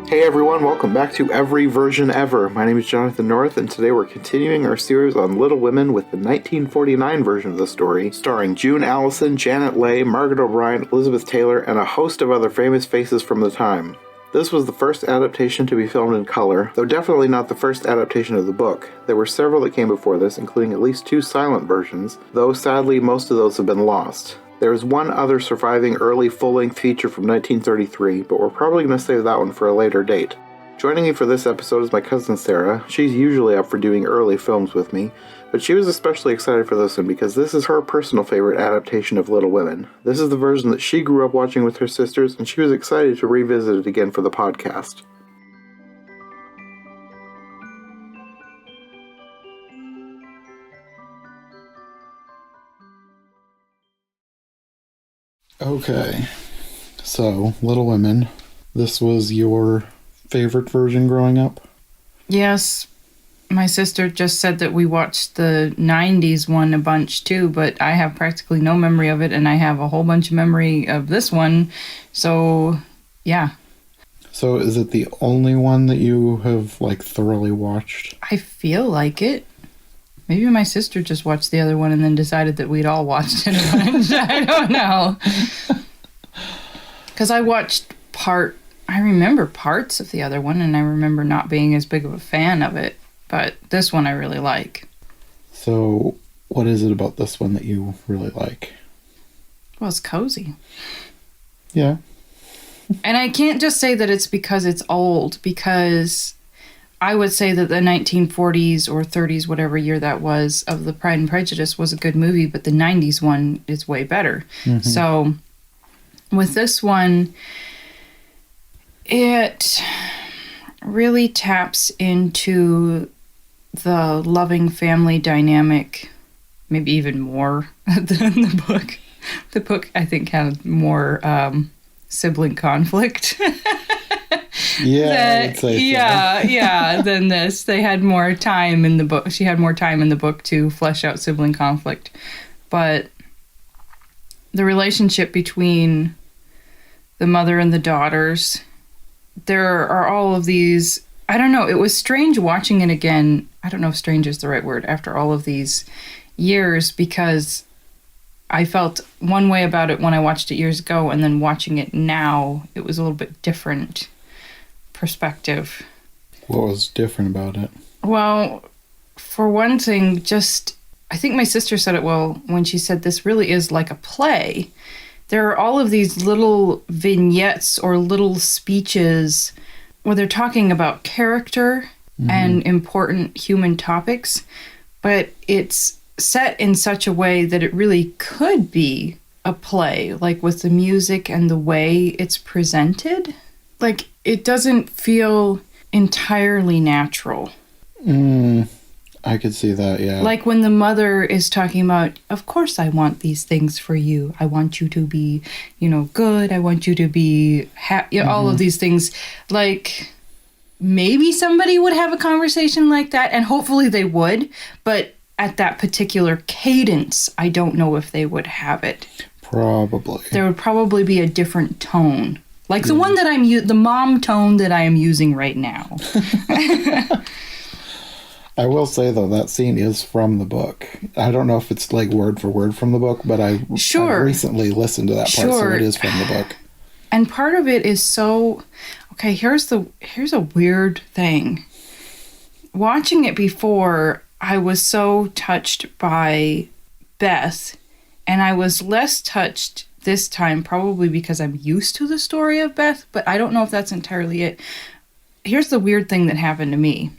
Hey everyone, welcome back to Every Version Ever. My name is Jonathan North, and today we're continuing our series on Little Women with the 1949 version of the story, starring June Allison, Janet Leigh, Margaret O'Brien, Elizabeth Taylor, and a host of other famous faces from the time. This was the first adaptation to be filmed in color, though definitely not the first adaptation of the book. There were several that came before this, including at least 2 silent versions, though sadly most of those have been lost. There is one other surviving early full-length feature from 1933, but we're probably going to save that one for a later date. Joining me for this episode is my cousin Sarah. She's usually up for doing early films with me, but she was especially excited for this one because this is her personal favorite adaptation of Little Women. This is the version that she grew up watching with her sisters, and she was excited to revisit it again for the podcast. Okay, so Little Women, this was your favorite version growing up? Yes, my sister just said that we watched the 90s one a bunch too, but I have practically no memory of it, and I have a whole bunch of memory of this one, so yeah. So is it the only one that you have, thoroughly watched? I feel like it. Maybe my sister just watched the other one and then decided that we'd all watched it a bunch. I don't know. Because I remember parts of the other one, and I remember not being as big of a fan of it. But this one I really like. So what is it about this one that you really like? Well, it's cozy. Yeah. And I can't just say that it's because it's old, because I would say that the 1940s or 30s, whatever year that was, of the Pride and Prejudice was a good movie, but the 90s one is way better. Mm-hmm. So with this one, it really taps into the loving family dynamic, maybe even more than the book. The book, I think, had more sibling conflict. Yeah, I'd say so. Yeah, than this. They had more time in the book. She had more time in the book to flesh out sibling conflict. But the relationship between the mother and the daughters, there are all of these, I don't know, it was strange watching it again. I don't know if strange is the right word after all of these years, because I felt one way about it when I watched it years ago, and then watching it now, it was a little bit different perspective. What was different about it? Well, for one thing, I think my sister said it well when she said this really is like a play. There are all of these little vignettes or little speeches where they're talking about character and important human topics, but it's set in such a way that it really could be a play, like with the music and the way it's presented. Like, it doesn't feel entirely natural. I could see that, yeah. Like when the mother is talking about, of course I want these things for you. I want you to be, good. I want you to be happy. All of these things. Like, maybe somebody would have a conversation like that, and hopefully they would. But at that particular cadence, I don't know if they would have it. Probably. There would probably be a different tone. Like the one that the mom tone that I am using right now. I will say, though, that scene is from the book. I don't know if it's word for word from the book, but I recently listened to that part, so it is from the book. And part of it is so... Okay, here's a weird thing. Watching it before, I was so touched by Beth, and I was less touched this time, probably because I'm used to the story of Beth, but I don't know if that's entirely it. Here's the weird thing that happened to me.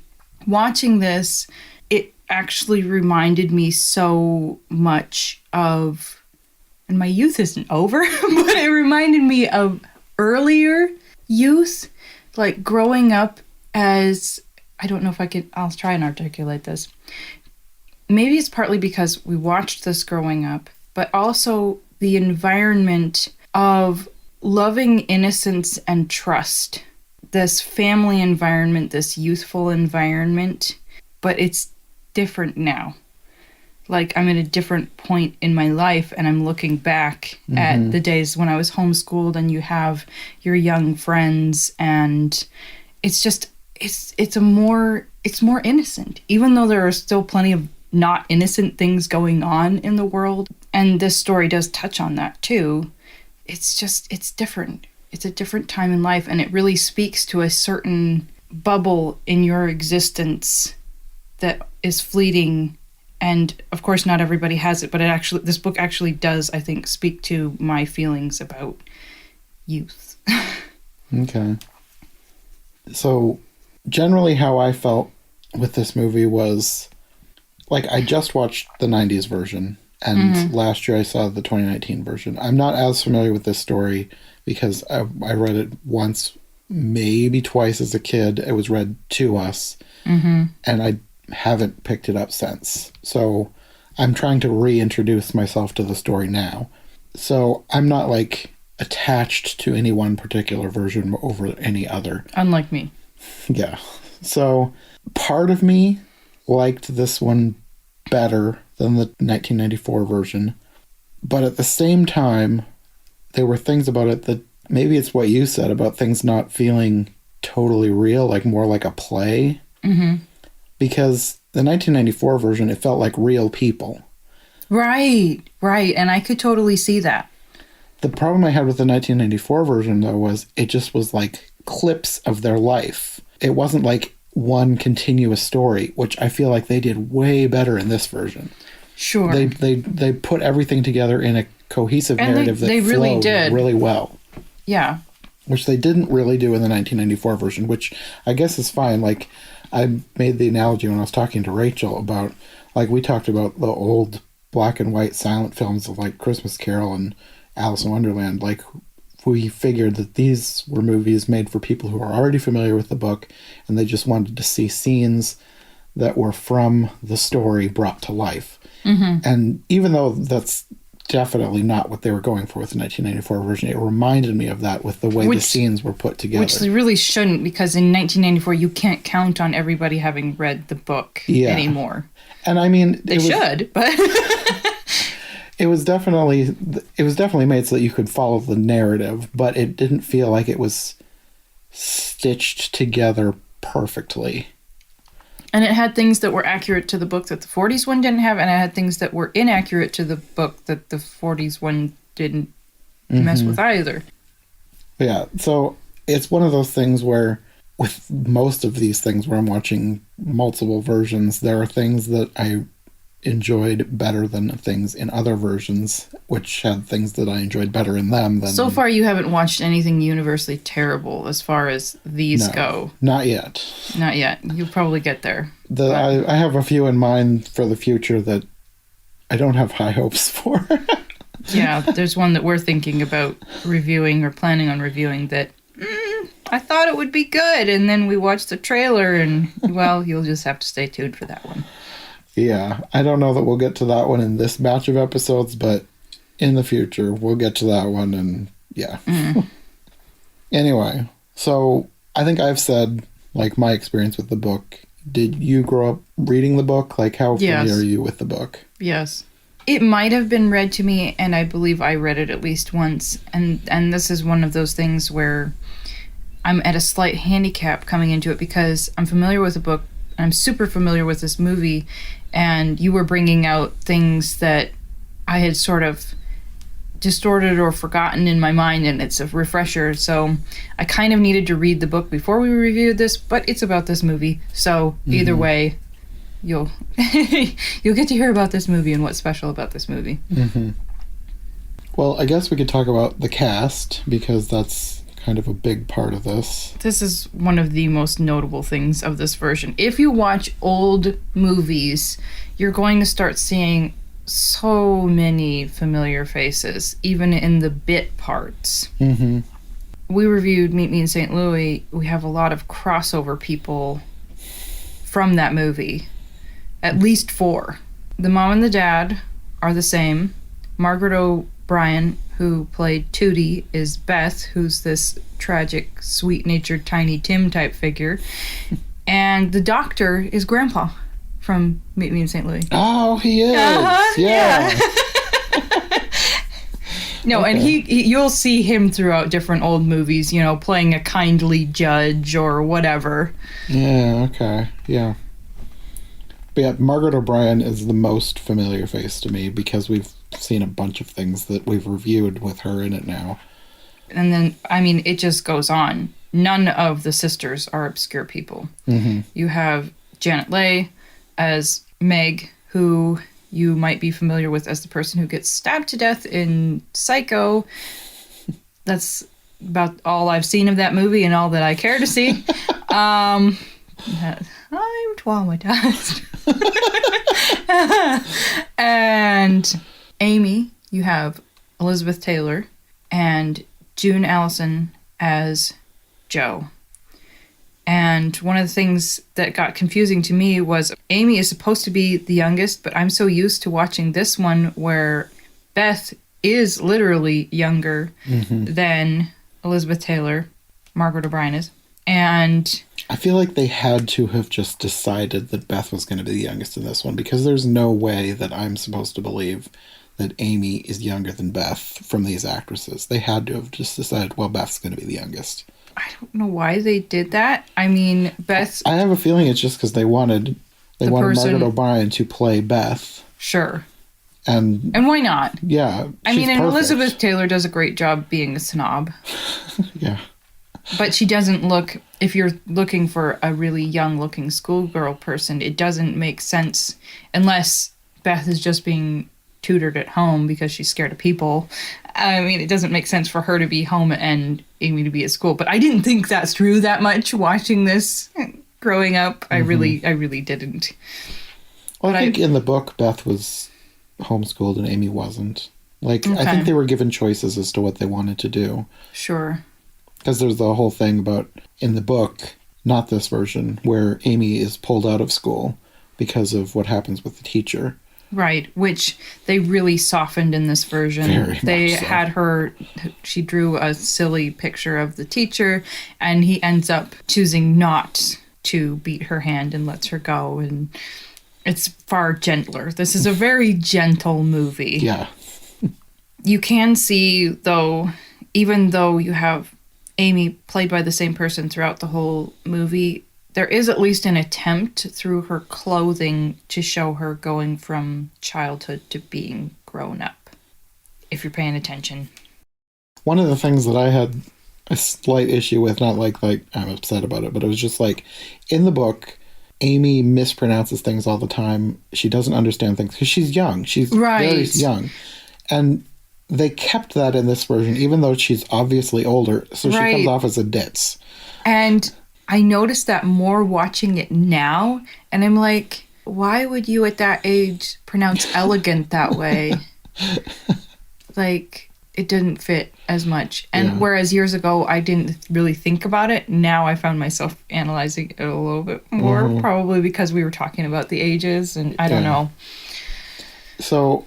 Watching this, it actually reminded me so much of, and my youth isn't over, but it reminded me of earlier youth, like growing up as, I don't know if I'll try and articulate this. Maybe it's partly because we watched this growing up, but also the environment of loving innocence and trust. This family environment, this youthful environment, but it's different now. Like, I'm at a different point in my life, and I'm looking back at the days when I was homeschooled, and you have your young friends, and it's just it's more innocent, even though there are still plenty of not innocent things going on in the world, and this story does touch on that too. It's different. It's a different time in life, and it really speaks to a certain bubble in your existence that is fleeting. And of course not everybody has it, but this book actually does, I think, speak to my feelings about youth. Okay. So generally how I felt with this movie was, like, I just watched the 90s version, and last year I saw the 2019 version. I'm not as familiar with this story because I read it once, maybe twice as a kid. It was read to us, and I haven't picked it up since. So I'm trying to reintroduce myself to the story now. So I'm not, like, attached to any one particular version over any other. Unlike me. Yeah. So part of me liked this one better than the 1994 version. But at the same time, there were things about it that, maybe it's what you said about things not feeling totally real, like more like a play. Because the 1994 version, it felt like real people. Right. And I could totally see that. The problem I had with the 1994 version, though, was it just was like clips of their life. It wasn't like one continuous story, which I feel like they did way better in this version. Sure. They put everything together in a cohesive narrative that really flowed did really well. Yeah. Which they didn't really do in the 1994 version, which I guess is fine. Like, I made the analogy when I was talking to Rachel about, like, we talked about the old black and white silent films of, like, Christmas Carol and Alice in Wonderland. Like, we figured that these were movies made for people who are already familiar with the book, and they just wanted to see scenes that were from the story brought to life. And even though that's definitely not what they were going for with the 1994 version, it reminded me of that with the way the scenes were put together. Which they really shouldn't, because in 1994 you can't count on everybody having read the book anymore. And I mean, they should, but it was definitely made so that you could follow the narrative, but it didn't feel like it was stitched together perfectly. And it had things that were accurate to the book that the 40s one didn't have, and it had things that were inaccurate to the book that the 40s one didn't mess with either. Yeah, so it's one of those things where, with most of these things where I'm watching multiple versions, there are things that I enjoyed better than things in other versions, which had things that I enjoyed better in them than... So far you haven't watched anything universally terrible as far as these go. Not yet. Not yet. You'll probably get there. I have a few in mind for the future that I don't have high hopes for. Yeah, there's one that we're thinking about reviewing or planning on reviewing that I thought it would be good, and then we watched the trailer, and, well, you'll just have to stay tuned for that one. Yeah, I don't know that we'll get to that one in this batch of episodes, but in the future, we'll get to that one, and yeah. Anyway, so I think I've said, like, my experience with the book. Did you grow up reading the book? Like, how familiar are you with the book? Yes. It might have been read to me, and I believe I read it at least once, and this is one of those things where I'm at a slight handicap coming into it because I'm familiar with the book, I'm super familiar with this movie, and you were bringing out things that I had sort of distorted or forgotten in my mind, and it's a refresher. So I kind of needed to read the book before we reviewed this, but it's about this movie. So either way, you'll get to hear about this movie and what's special about this movie. Well, I guess we could talk about the cast, because that's kind of a big part of this. This is one of the most notable things of this version. If you watch old movies, you're going to start seeing so many familiar faces, even in the bit parts. We reviewed Meet Me in St. Louis. We have a lot of crossover people from that movie. At least 4. The mom and the dad are the same. Margaret O'Brien, who played Tootie, is Beth, who's this tragic, sweet-natured Tiny Tim type figure. And the doctor is Grandpa from Meet Me in St. Louis. Oh, he is. Yeah. No, and Okay. you'll see him throughout different old movies, you know, playing a kindly judge or whatever. Yeah, okay. Yeah. But yeah, Margaret O'Brien is the most familiar face to me because we've seen a bunch of things that we've reviewed with her in it now. And then, I mean, it just goes on. None of the sisters are obscure people. Mm-hmm. You have Janet Leigh as Meg, who you might be familiar with as the person who gets stabbed to death in Psycho. That's about all I've seen of that movie and all that I care to see. I'm traumatized. And Amy, you have Elizabeth Taylor and June Allison as Jo. And one of the things that got confusing to me was Amy is supposed to be the youngest, but I'm so used to watching this one where Beth is literally younger than Elizabeth Taylor, Margaret O'Brien is. And I feel like they had to have just decided that Beth was going to be the youngest in this one because there's no way that I'm supposed to believe that Amy is younger than Beth from these actresses. They had to have just decided, well, Beth's going to be the youngest. I don't know why they did that. I mean, Beth... I have a feeling it's just because they wanted Margaret O'Brien to play Beth. Sure. And why not? Yeah. I mean, and perfect. Elizabeth Taylor does a great job being a snob. Yeah. But she doesn't look... If you're looking for a really young-looking schoolgirl person, it doesn't make sense unless Beth is just being tutored at home because she's scared of people. I mean, it doesn't make sense for her to be home and Amy to be at school. But I didn't think that's true that much watching this growing up. I really didn't. Well, I think in the book, Beth was homeschooled and Amy wasn't. Like, Okay. I think they were given choices as to what they wanted to do. Sure. Because there's the whole thing about, in the book, not this version, where Amy is pulled out of school because of what happens with the teacher. Right, which they really softened in this version. Very they much so. had her, she drew a silly picture of the teacher, and he ends up choosing not to beat her hand and lets her go, and it's far gentler. This is a very gentle movie. Yeah. You can see, though, even though you have Amy played by the same person throughout the whole movie, there is at least an attempt through her clothing to show her going from childhood to being grown up, if you're paying attention. One of the things that I had a slight issue with, not like I'm upset about it, but it was just like, in the book, Amy mispronounces things all the time. She doesn't understand things because she's young. She's very young. And they kept that in this version, even though she's obviously older, so she comes off as a ditz. And I noticed that more watching it now, and I'm like, why would you at that age pronounce elegant that way? Like, it didn't fit as much. And whereas years ago, I didn't really think about it, now I found myself analyzing it a little bit more, probably because we were talking about the ages, and I don't know. So,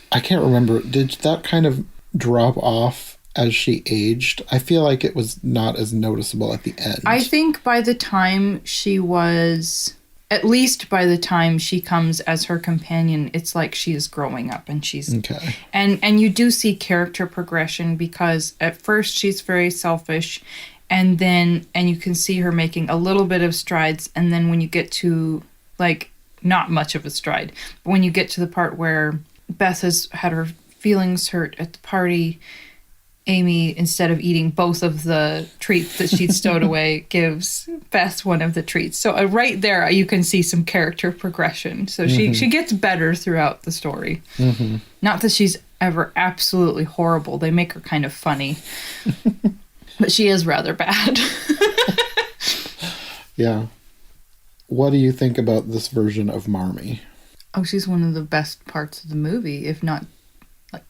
I can't remember, did that kind of drop off as she aged? I feel like it was not as noticeable at the end. I think by the time she was, at least by the time she comes as her companion, it's like she is growing up and she's... Okay. And you do see character progression because at first she's very selfish and you can see her making a little bit of strides, and then when you get to, like, not much of a stride, but when you get to the part where Beth has had her feelings hurt at the party, Amy, instead of eating both of the treats that she'd stowed away, gives Beth one of the treats. So right there, you can see some character progression. So she gets better throughout the story. Not that she's ever absolutely horrible. They make her kind of funny. But she is rather bad. Yeah. What do you think about this version of Marmee? Oh, she's one of the best parts of the movie, if not...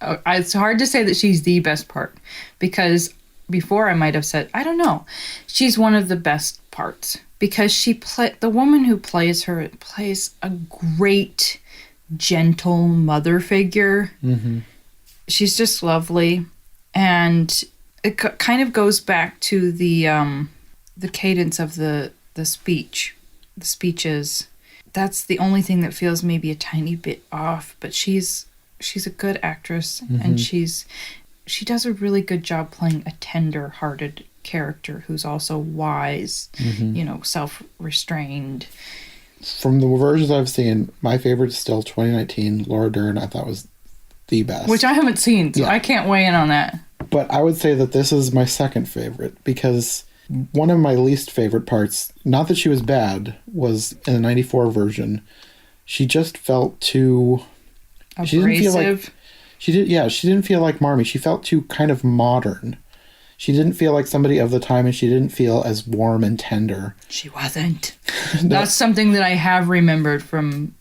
It's hard to say that she's the best part, because before I might have said, I don't know, she's one of the best parts, because the woman who plays her plays a great, gentle mother figure. She's just lovely, and it kind of goes back to the cadence of the speeches. That's the only thing that feels maybe a tiny bit off, but she's a good actress, and she's she does a really good job playing a tender-hearted character who's also wise, self-restrained. From the versions I've seen, my favorite is still 2019, Laura Dern. I thought was the best. Which I haven't seen, so I can't weigh in on that. But I would say that this is my second favorite, because one of my least favorite parts, not that she was bad, was in the 94 version. She just felt too... Abrasive. She didn't feel like... She didn't feel like Marmee. She felt too kind of modern. She didn't feel like somebody of the time, and she didn't feel as warm and tender. She wasn't. No. That's something that I have remembered from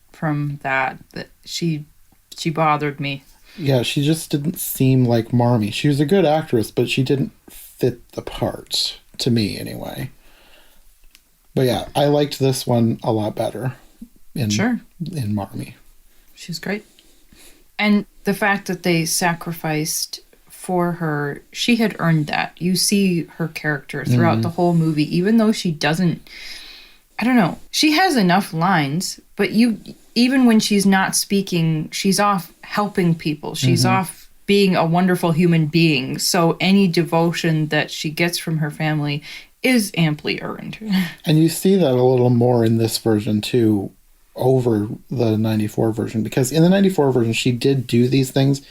that she bothered me. Yeah, she just didn't seem like Marmee. She was a good actress, but she didn't fit the part, to me anyway. But yeah, I liked this one a lot better in Marmee. She's great. And the fact that they sacrificed for her, she had earned that. You see her character throughout the whole movie, even though she doesn't, I don't know, she has enough lines, but even when she's not speaking, she's off helping people. She's off being a wonderful human being. So any devotion that she gets from her family is amply earned. And you see that a little more in this version too, over the 94 version, because in the 94 version she did do these things,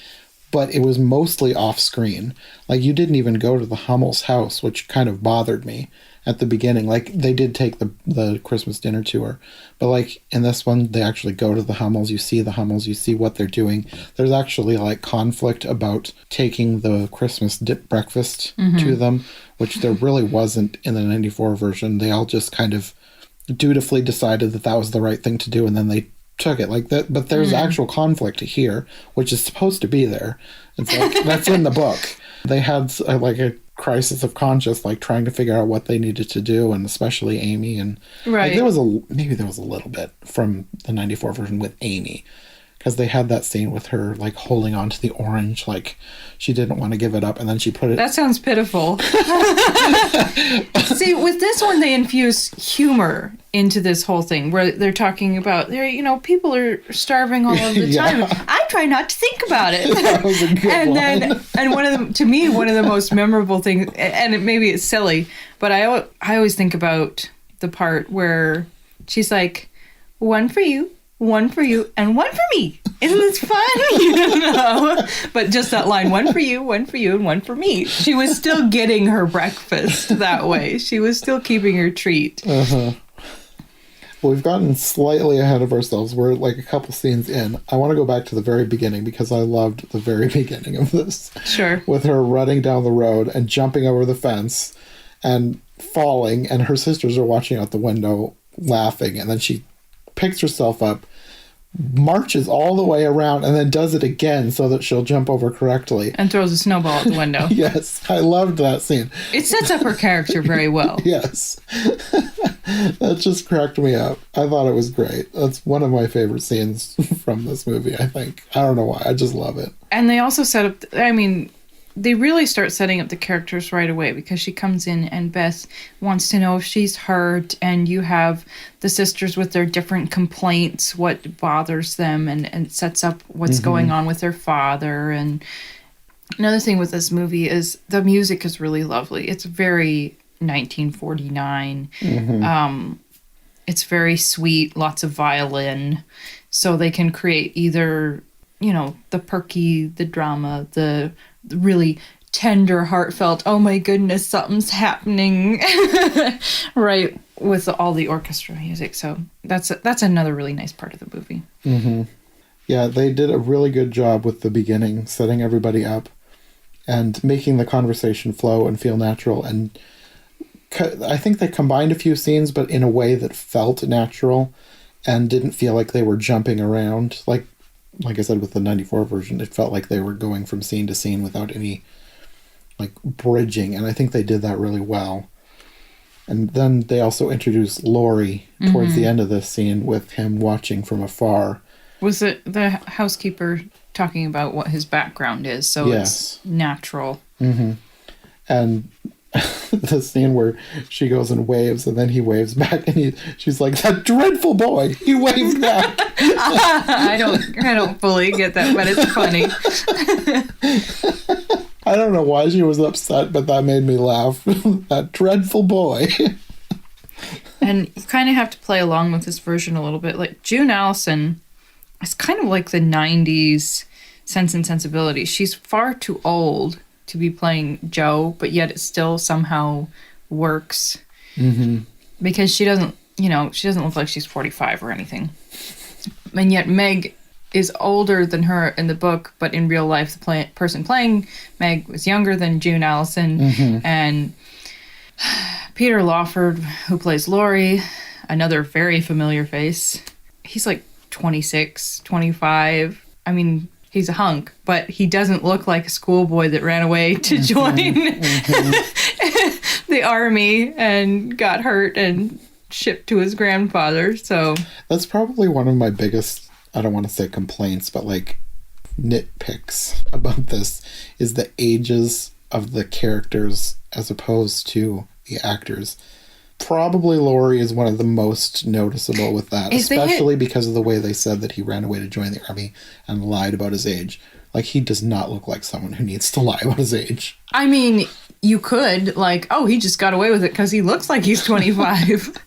but it was mostly off screen. Like, you didn't even go to the Hummel's house, which kind of bothered me at the beginning. Like, they did take the Christmas dinner tour, but like in this one they actually go to the Hummels. You see the Hummels, you see what they're doing. There's actually like conflict about taking the Christmas breakfast to them, which there really wasn't in the 94 version. They all just kind of dutifully decided that was the right thing to do, and then they took it like that. But there's actual conflict here, which is supposed to be there. It's like that's in the book. They had like a crisis of conscience, like trying to figure out what they needed to do, and especially Amy. And like, there was a little bit from the 94 version with Amy, because they had that scene with her like holding on to the orange, like she didn't want to give it up, and then she put it... That sounds pitiful. See, with this one they infuse humor into this whole thing, where they're talking about, people are starving all of the time. I try not to think about it. That was a good line. And one of the most memorable things, and maybe it's silly, but I always think about the part where she's like, one for you, and one for me. Isn't this fun? But just that line, one for you, and one for me. She was still getting her breakfast that way. She was still keeping her treat. Well, we've gotten slightly ahead of ourselves. We're like a couple scenes in. I want to go back to the very beginning, because I loved the very beginning of this. Sure. With her running down the road and jumping over the fence and falling, and her sisters are watching out the window laughing, and then she picks herself up, marches all the way around, and then does it again so that she'll jump over correctly. And throws a snowball out the window. Yes, I loved that scene. It sets up her character very well. Yes. That just cracked me up. I thought it was great. That's one of my favorite scenes from this movie, I think. I don't know why. I just love it. And they also set up... they really start setting up the characters right away, because she comes in and Beth wants to know if she's hurt, and you have the sisters with their different complaints, what bothers them, and it sets up what's going on with their father. And another thing with this movie is the music is really lovely. It's very 1949. It's very sweet, lots of violin, so they can create either, the perky, the drama, the really tender, heartfelt, oh my goodness, something's happening, right, with all the orchestra music. So that's another really nice part of the movie. Yeah, they did a really good job with the beginning, setting everybody up and making the conversation flow and feel natural. And I think they combined a few scenes, but in a way that felt natural and didn't feel like they were jumping around. Like I said, with the 94 version, it felt like they were going from scene to scene without any like bridging, and I think they did that really well. And then they also introduced Laurie towards the end of this scene, with him watching from afar. Was it the housekeeper talking about what his background is? So yes. It's natural. And the scene where she goes and waves, and then he waves back, and she's like, "That dreadful boy, he waved back." I don't fully get that, but it's funny. I don't know why she was upset, but that made me laugh. That dreadful boy. And you kind of have to play along with this version a little bit. Like, June Allison is kind of like the 90s Sense and Sensibility. She's far too old to be playing Jo, but yet it still somehow works. Mm-hmm. Because she doesn't look like she's 45 or anything. And yet Meg is older than her in the book, but in real life, the person playing Meg was younger than June Allison. Mm-hmm. And Peter Lawford, who plays Laurie, another very familiar face. He's like 26, 25. I mean, he's a hunk, but he doesn't look like a schoolboy that ran away to join the army and got hurt and shipped to his grandfather. So that's probably one of my biggest, I don't want to say complaints, but like nitpicks about this is the ages of the characters as opposed to the actors. Probably Laurie is one of the most noticeable with that, especially because of the way they said that he ran away to join the army and lied about his age. Like, he does not look like someone who needs to lie about his age. I mean, you could, like, oh, he just got away with it because he looks like he's 25.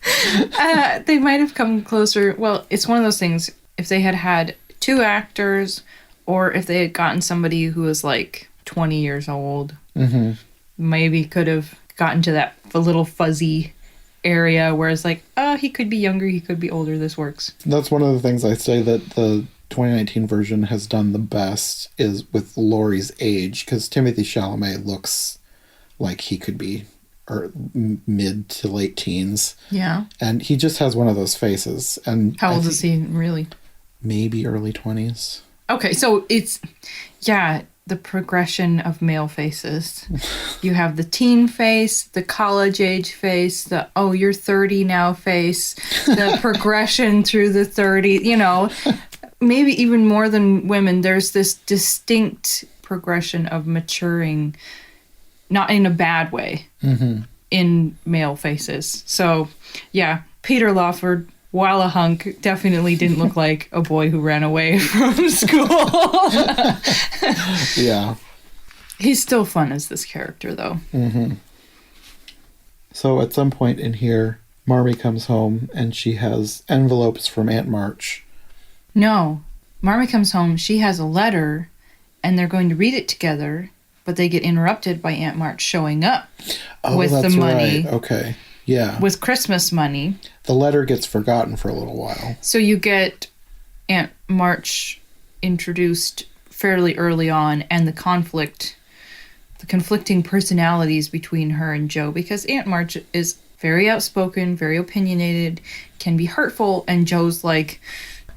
They might have come closer. Well, it's one of those things, if they had had two actors, or if they had gotten somebody who was like 20 years old, mm-hmm. maybe could have gotten to that a little fuzzy area where it's like, oh, he could be younger, he could be older, this works. That's one of the things I say that the 2019 version has done the best is with Laurie's age, because Timothée Chalamet looks like he could be mid to late teens. Yeah. And he just has one of those faces. And how old is he really? Maybe early 20s. Okay, so it's, yeah, the progression of male faces. You have the teen face, the college age face, the, oh, you're 30 now face, the progression through the 30, maybe even more than women, there's this distinct progression of maturing, not in a bad way, mm-hmm. in male faces. So, yeah, Peter Lawford, while a hunk, definitely didn't look like a boy who ran away from school. Yeah. He's still fun as this character, though. Mm-hmm. So at some point in here, Marmee comes home and she has envelopes from Aunt March. No. Marmee comes home, she has a letter, and they're going to read it together, but they get interrupted by Aunt March showing up with the money. Right. Okay. Yeah. With Christmas money. The letter gets forgotten for a little while. So you get Aunt March introduced fairly early on, and the conflicting personalities between her and Jo, because Aunt March is very outspoken, very opinionated, can be hurtful, and Jo's like,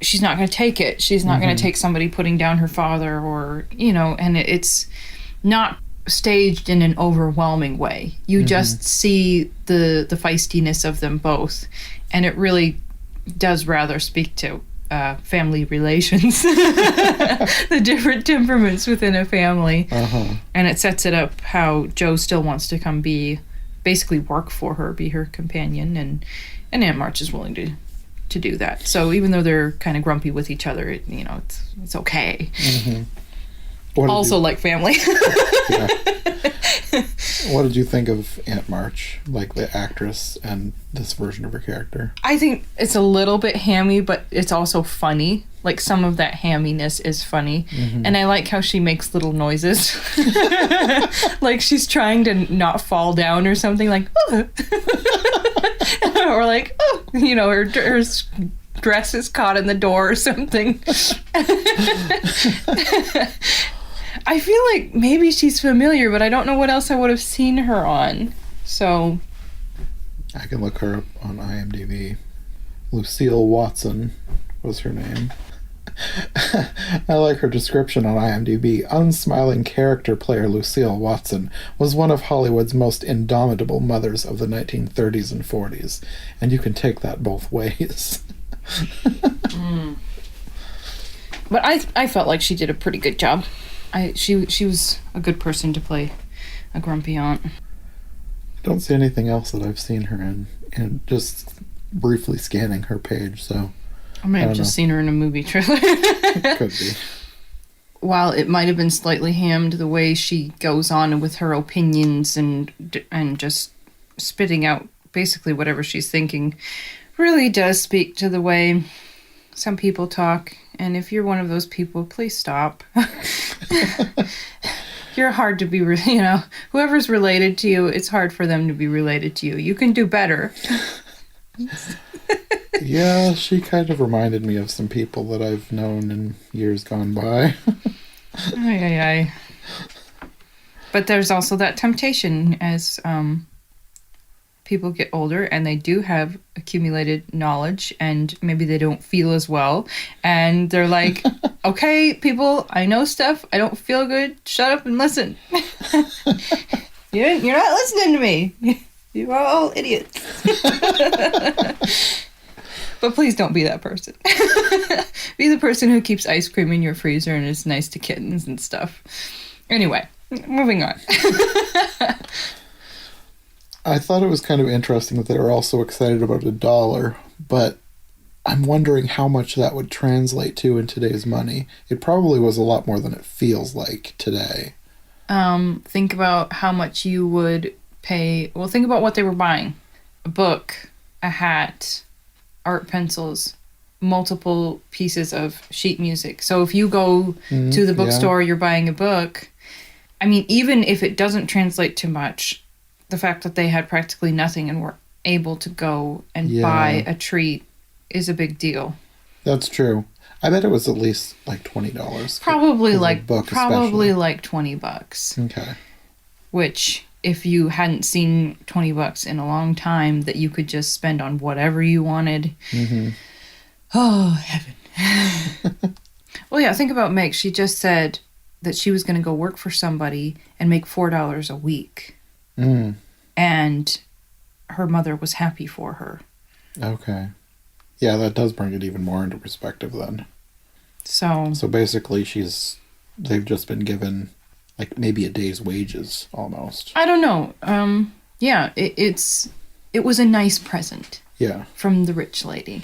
she's not going to take it. She's not mm-hmm. going to take somebody putting down her father, or, and it's not staged in an overwhelming way. You mm-hmm. just see the feistiness of them both, and it really does rather speak to family relations, the different temperaments within a family. Uh-huh. And it sets it up how Jo still wants to come basically work for her, be her companion, and Aunt March is willing to do that. So even though they're kind of grumpy with each other, it's okay. Mm-hmm. Also like family. Yeah. What did you think of Aunt March, like the actress and this version of her character? I think it's a little bit hammy, but it's also funny. Like, some of that hamminess is funny. Mm-hmm. And I like how she makes little noises. Like she's trying to not fall down or something, like, oh. Or like, oh, her dress is caught in the door or something. I feel like maybe she's familiar, but I don't know what else I would have seen her on. So I can look her up on IMDb. Lucille Watson was her name. I like her description on IMDb. Unsmiling character player Lucille Watson was one of Hollywood's most indomitable mothers of the 1930s and 40s. And you can take that both ways. But I felt like she did a pretty good job. She was a good person to play a grumpy aunt. I don't see anything else that I've seen her in, and just briefly scanning her page, so I may have just seen her in a movie trailer. Could be. while it might have been slightly hammed, the way she goes on with her opinions and just spitting out basically whatever she's thinking really does speak to the way some people talk. And if you're one of those people, please stop. You're hard to be, whoever's related to you, it's hard for them to be related to you. You can do better. Yeah, she kind of reminded me of some people that I've known in years gone by. Ay. But there's also that temptation as people get older and they do have accumulated knowledge and maybe they don't feel as well. And they're like, okay, people, I know stuff. I don't feel good. Shut up and listen. You're not listening to me. You are all idiots. But please don't be that person. Be the person who keeps ice cream in your freezer and is nice to kittens and stuff. Anyway, moving on. I thought it was kind of interesting that they were also excited about $1, but I'm wondering how much that would translate to in today's money. It probably was a lot more than it feels like today. Think about how much you would pay. Well, think about what they were buying. A book, a hat, art pencils, multiple pieces of sheet music. So if you go to the bookstore, you're buying a book. I mean, even if it doesn't translate to much, the fact that they had practically nothing and were able to go and buy a treat is a big deal. That's true. I bet it was at least like $20. Probably like $20. Okay. Which, if you hadn't seen $20 in a long time, that you could just spend on whatever you wanted. Mm-hmm. Oh, heaven. Well, yeah, think about Meg. She just said that she was going to go work for somebody and make $4 a week. Mm. And her mother was happy for her. Okay. Yeah, that does bring it even more into perspective then. So basically they've just been given like maybe a day's wages almost. I don't know. Yeah, it was a nice present. Yeah. From the rich lady.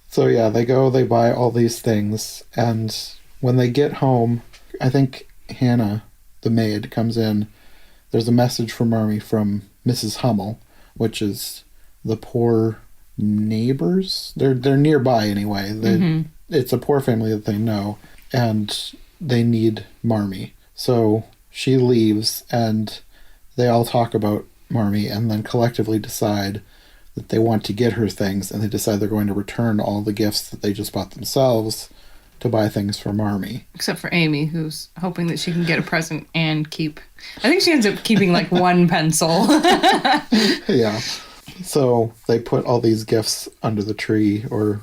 So yeah, they buy all these things, and when they get home, I think Hannah, the maid, comes in. There's a message from Marmee from Mrs. Hummel, which is the poor neighbors. They're nearby anyway. It's a poor family that they know, and they need Marmee. So she leaves, and they all talk about Marmee, and then collectively decide that they want to get her things, and they decide they're going to return all the gifts that they just bought themselves to buy things for Marmee. Except for Amy, who's hoping that she can get a present and keep... I think she ends up keeping like one pencil. Yeah. So they put all these gifts under the tree, or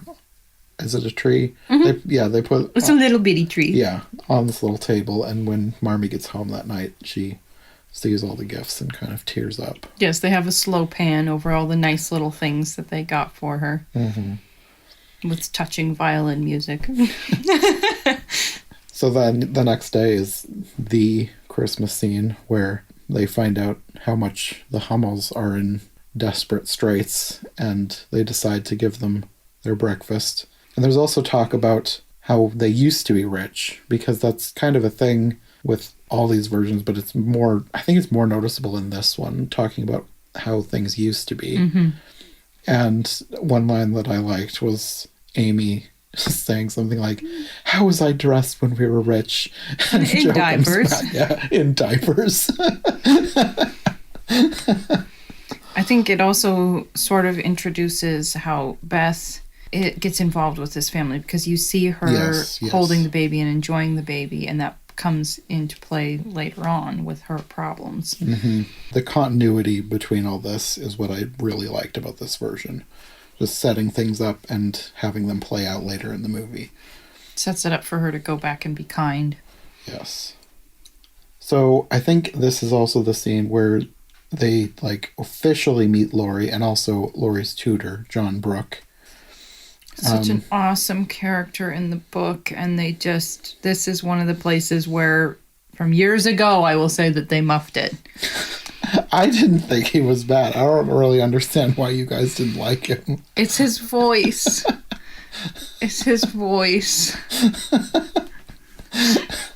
is it a tree? Mm-hmm. They put... It's a little bitty tree. Yeah, on this little table, and when Marmee gets home that night, she sees all the gifts and kind of tears up. Yes, they have a slow pan over all the nice little things that they got for her. Mm-hmm. With touching violin music. So then the next day is the Christmas scene where they find out how much the Hummels are in desperate straits, and they decide to give them their breakfast. And there's also talk about how they used to be rich, because that's kind of a thing with all these versions, but I think it's more noticeable in this one, talking about how things used to be. Mm-hmm. And one line that I liked was Amy saying something like, "How was I dressed when we were rich?" And in diapers. In diapers. I think it also sort of introduces how Beth gets involved with this family, because you see her holding the baby and enjoying the baby, and that comes into play later on with her problems. Mm-hmm. The continuity between all this is what I really liked about this version. Just setting things up and having them play out later in the movie. Sets it up for her to go back and be kind. Yes. So I think this is also the scene where they officially meet Laurie, and also Laurie's tutor, John Brooke. Such an awesome character in the book, and this is one of the places where, from years ago, I will say that they muffed it. I didn't think he was bad. I don't really understand why you guys didn't like him. It's his voice. It's his voice.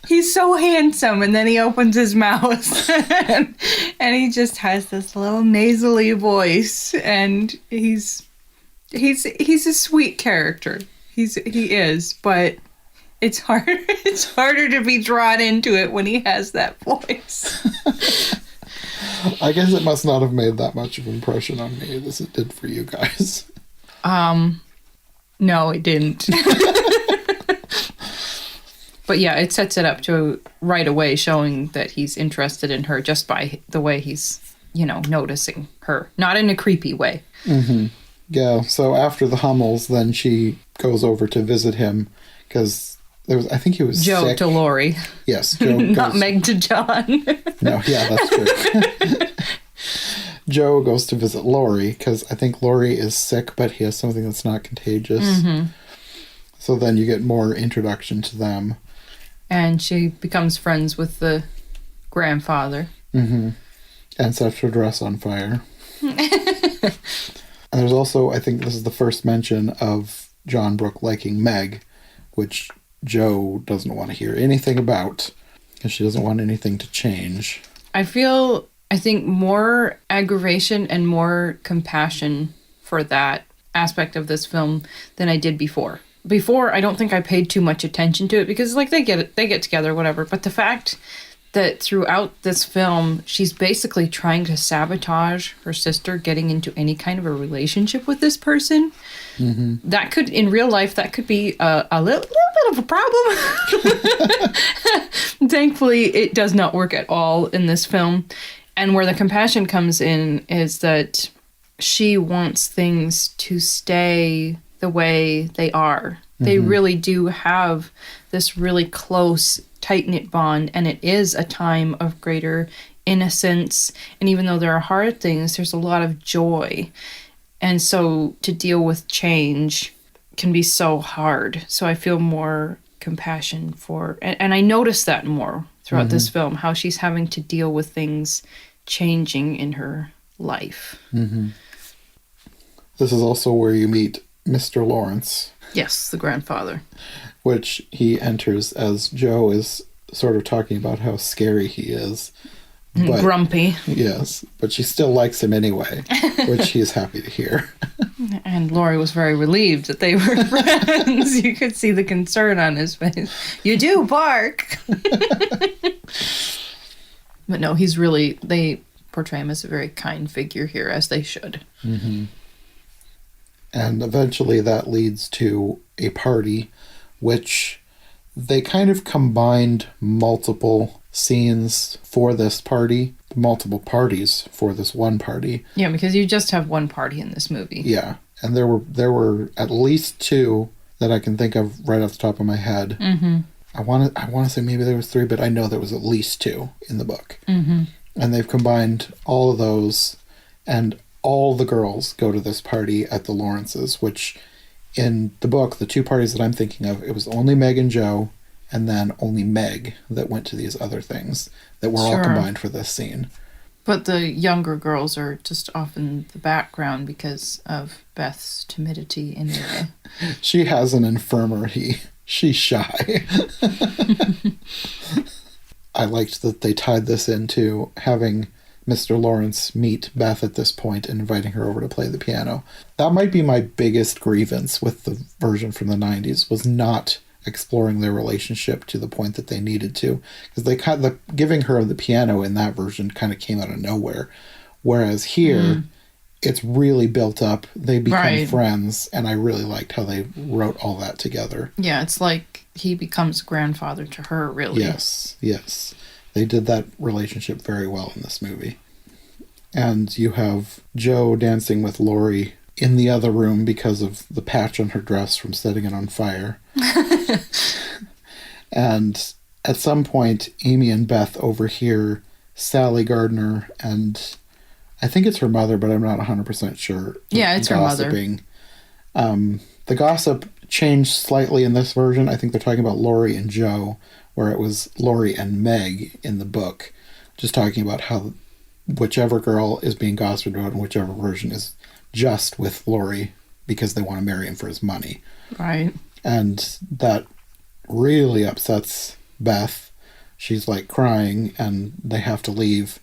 He's so handsome, and then he opens his mouth, and he just has this little nasally voice, and he's a sweet character. He is, but it's hard. It's harder to be drawn into it when he has that voice. I guess it must not have made that much of an impression on me as it did for you guys. No, it didn't. But yeah, it sets it up to right away showing that he's interested in her just by the way he's, noticing her. Not in a creepy way. Mm-hmm. Yeah, so after the Hummels, then she goes over to visit him because I think he was Joe sick. to Laurie. Yes, Joe Not Meg to John. No, yeah, that's true. Joe goes to visit Laurie because I think Laurie is sick, but he has something that's not contagious. Mm-hmm. So then you get more introduction to them. And she becomes friends with the grandfather. Mm-hmm. And sets her dress on fire. And there's also, I think this is the first mention of John Brooke liking Meg, which Joe doesn't want to hear anything about because she doesn't want anything to change. I think more aggravation and more compassion for that aspect of this film than I did before. Before, I don't think I paid too much attention to it because, they get together, whatever. But the fact that throughout this film, she's basically trying to sabotage her sister getting into any kind of a relationship with this person, that could, in real life, that could be a little bit of a problem. Thankfully, it does not work at all in this film. And where the compassion comes in is that she wants things to stay the way they are. They really do have this really close, tight-knit bond, and it is a time of greater innocence. And even though there are hard things, there's a lot of joy. And so to deal with change can be so hard. So I feel more compassion for, and I notice that more throughout this film, how she's having to deal with things changing in her life. Mm-hmm. This is also where you meet Mr. Lawrence. Yes, the grandfather. Which he enters as Joe is sort of talking about how scary he is. But, grumpy. Yes, but she still likes him anyway, which he's happy to hear. And Laurie was very relieved that they were friends. You could see the concern on his face. You do bark. But no, they portray him as a very kind figure here, as they should. Mm-hmm. And eventually that leads to a party, which they kind of combined multiple scenes for this party, multiple parties for this one party. Yeah, because you just have one party in this movie. Yeah, and there were at least two that I can think of right off the top of my head. Mm-hmm. I want to say maybe there was three, but I know there was at least two in the book. Mm-hmm. And they've combined all of those, and all the girls go to this party at the Lawrences, which in the book, the two parties that I'm thinking of, it was only Meg and Joe, and then only Meg that went to these other things that were all combined for this scene. But the younger girls are just often the background because of Beth's timidity anyway. She has an infirmity. She's shy. I liked that they tied this into having Mr. Lawrence meet Beth at this point and inviting her over to play the piano. That might be my biggest grievance with the version from the 90s, was not exploring their relationship to the point that they needed to. Because they kind of, giving her the piano in that version kind of came out of nowhere. Whereas here, it's really built up. They become friends, and I really liked how they wrote all that together. Yeah, it's like he becomes grandfather to her, really. Yes. They did that relationship very well in this movie. And you have Joe dancing with Laurie in the other room because of the patch on her dress from setting it on fire. And at some point, Amy and Beth overhear Sally Gardner and I think it's her mother, but I'm not 100% sure. Yeah, it's gossiping. Her mother. The gossip changed slightly in this version. I think they're talking about Laurie and Joe, where it was Laurie and Meg in the book, just talking about how whichever girl is being gossiped about in whichever version is just with Laurie because they want to marry him for his money. Right. And that really upsets Beth. She's like crying and they have to leave.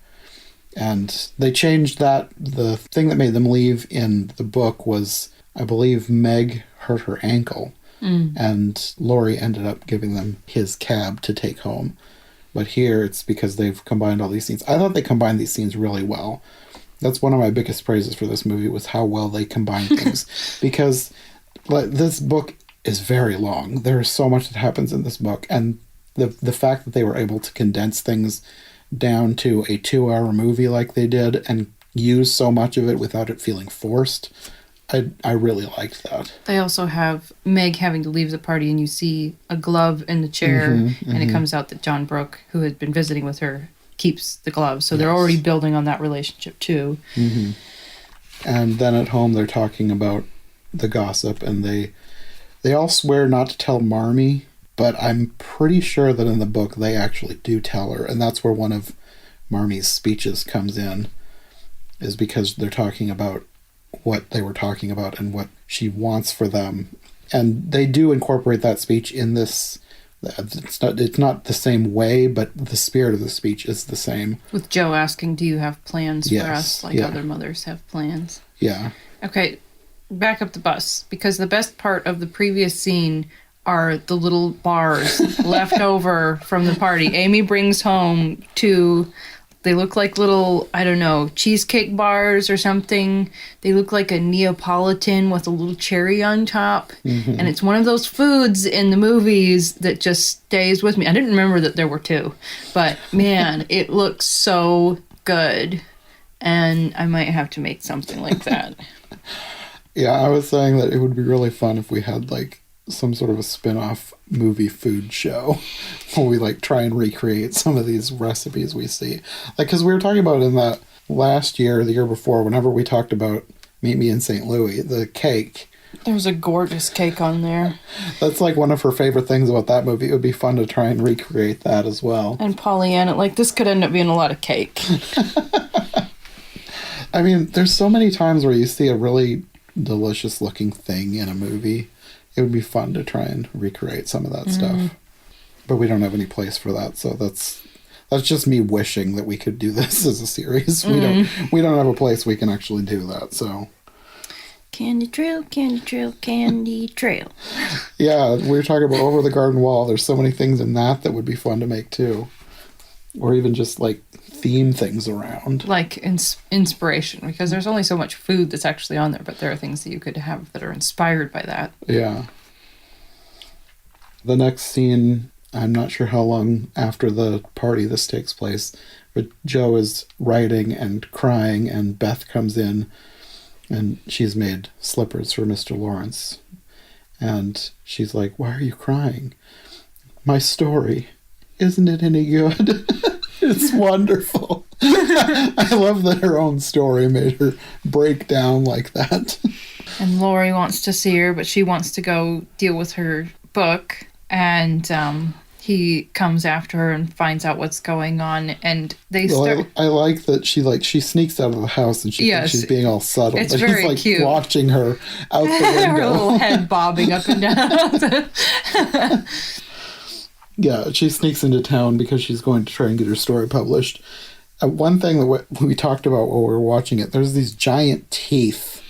And they changed that. The thing that made them leave in the book was, I believe, Meg hurt her ankle. And Laurie ended up giving them his cab to take home. But here it's because they've combined all these scenes. I thought they combined these scenes really well. That's one of my biggest praises for this movie, was how well they combined things. Because this book is very long. There's so much that happens in this book. And the fact that they were able to condense things down to a 2-hour movie like they did and use so much of it without it feeling forced, I really liked that. They also have Meg having to leave the party, and you see a glove in the chair, and it comes out that John Brooke, who had been visiting with her, keeps the glove. So they're already building on that relationship too. And then at home they're talking about the gossip, and they all swear not to tell Marmee, but I'm pretty sure that in the book they actually do tell her, and that's where one of Marmee's speeches comes in, is because they're talking about what they were talking about and what she wants for them. And they do incorporate that speech in this. It's not the same way, but the spirit of the speech is the same. With Joe asking, do you have plans for us, like other mothers have plans? Yeah. Okay, back up the bus, because the best part of the previous scene are the little bars left over from the party. Amy brings home two. They look like little, I don't know, cheesecake bars or something. They look like a Neapolitan with a little cherry on top. And it's one of those foods in the movies that just stays with me. I didn't remember that there were two. But, man, it looks so good. And I might have to make something like that. Yeah, I was saying that it would be really fun if we had, like, some sort of a spin-off movie food show where we like try and recreate some of these recipes we see. Like, because we were talking about in that last year, the year before, whenever we talked about Meet Me in St. Louis, the cake. There's a gorgeous cake on there. That's like one of her favorite things about that movie. It would be fun to try and recreate that as well. And Pollyanna, like, this could end up being a lot of cake. I mean, there's so many times where you see a really delicious looking thing in a movie. It would be fun to try and recreate some of that stuff. But we don't have any place for that, so that's just me wishing that we could do this as a series. We don't have a place we can actually do that, so. Candy trail, candy trail, candy trail. Yeah, we were talking about Over the Garden Wall. There's so many things in that would be fun to make too. Or even just like theme things around. Like inspiration, because there's only so much food that's actually on there, but there are things that you could have that are inspired by that. Yeah. The next scene, I'm not sure how long after the party this takes place, but Joe is writing and crying, and Beth comes in, and she's made slippers for Mr. Lawrence. And she's like, "Why are you crying? My story, isn't it any good?" It's wonderful. I love that her own story made her break down like that. And Laurie wants to see her, but she wants to go deal with her book. And he comes after her and finds out what's going on. And they start... I like that she sneaks out of the house and she thinks she's being all subtle. It's but very he's like cute. Watching her out the window. Her little head bobbing up and down. Yeah, she sneaks into town because she's going to try and get her story published. One thing that we talked about while we were watching it, there's these giant teeth.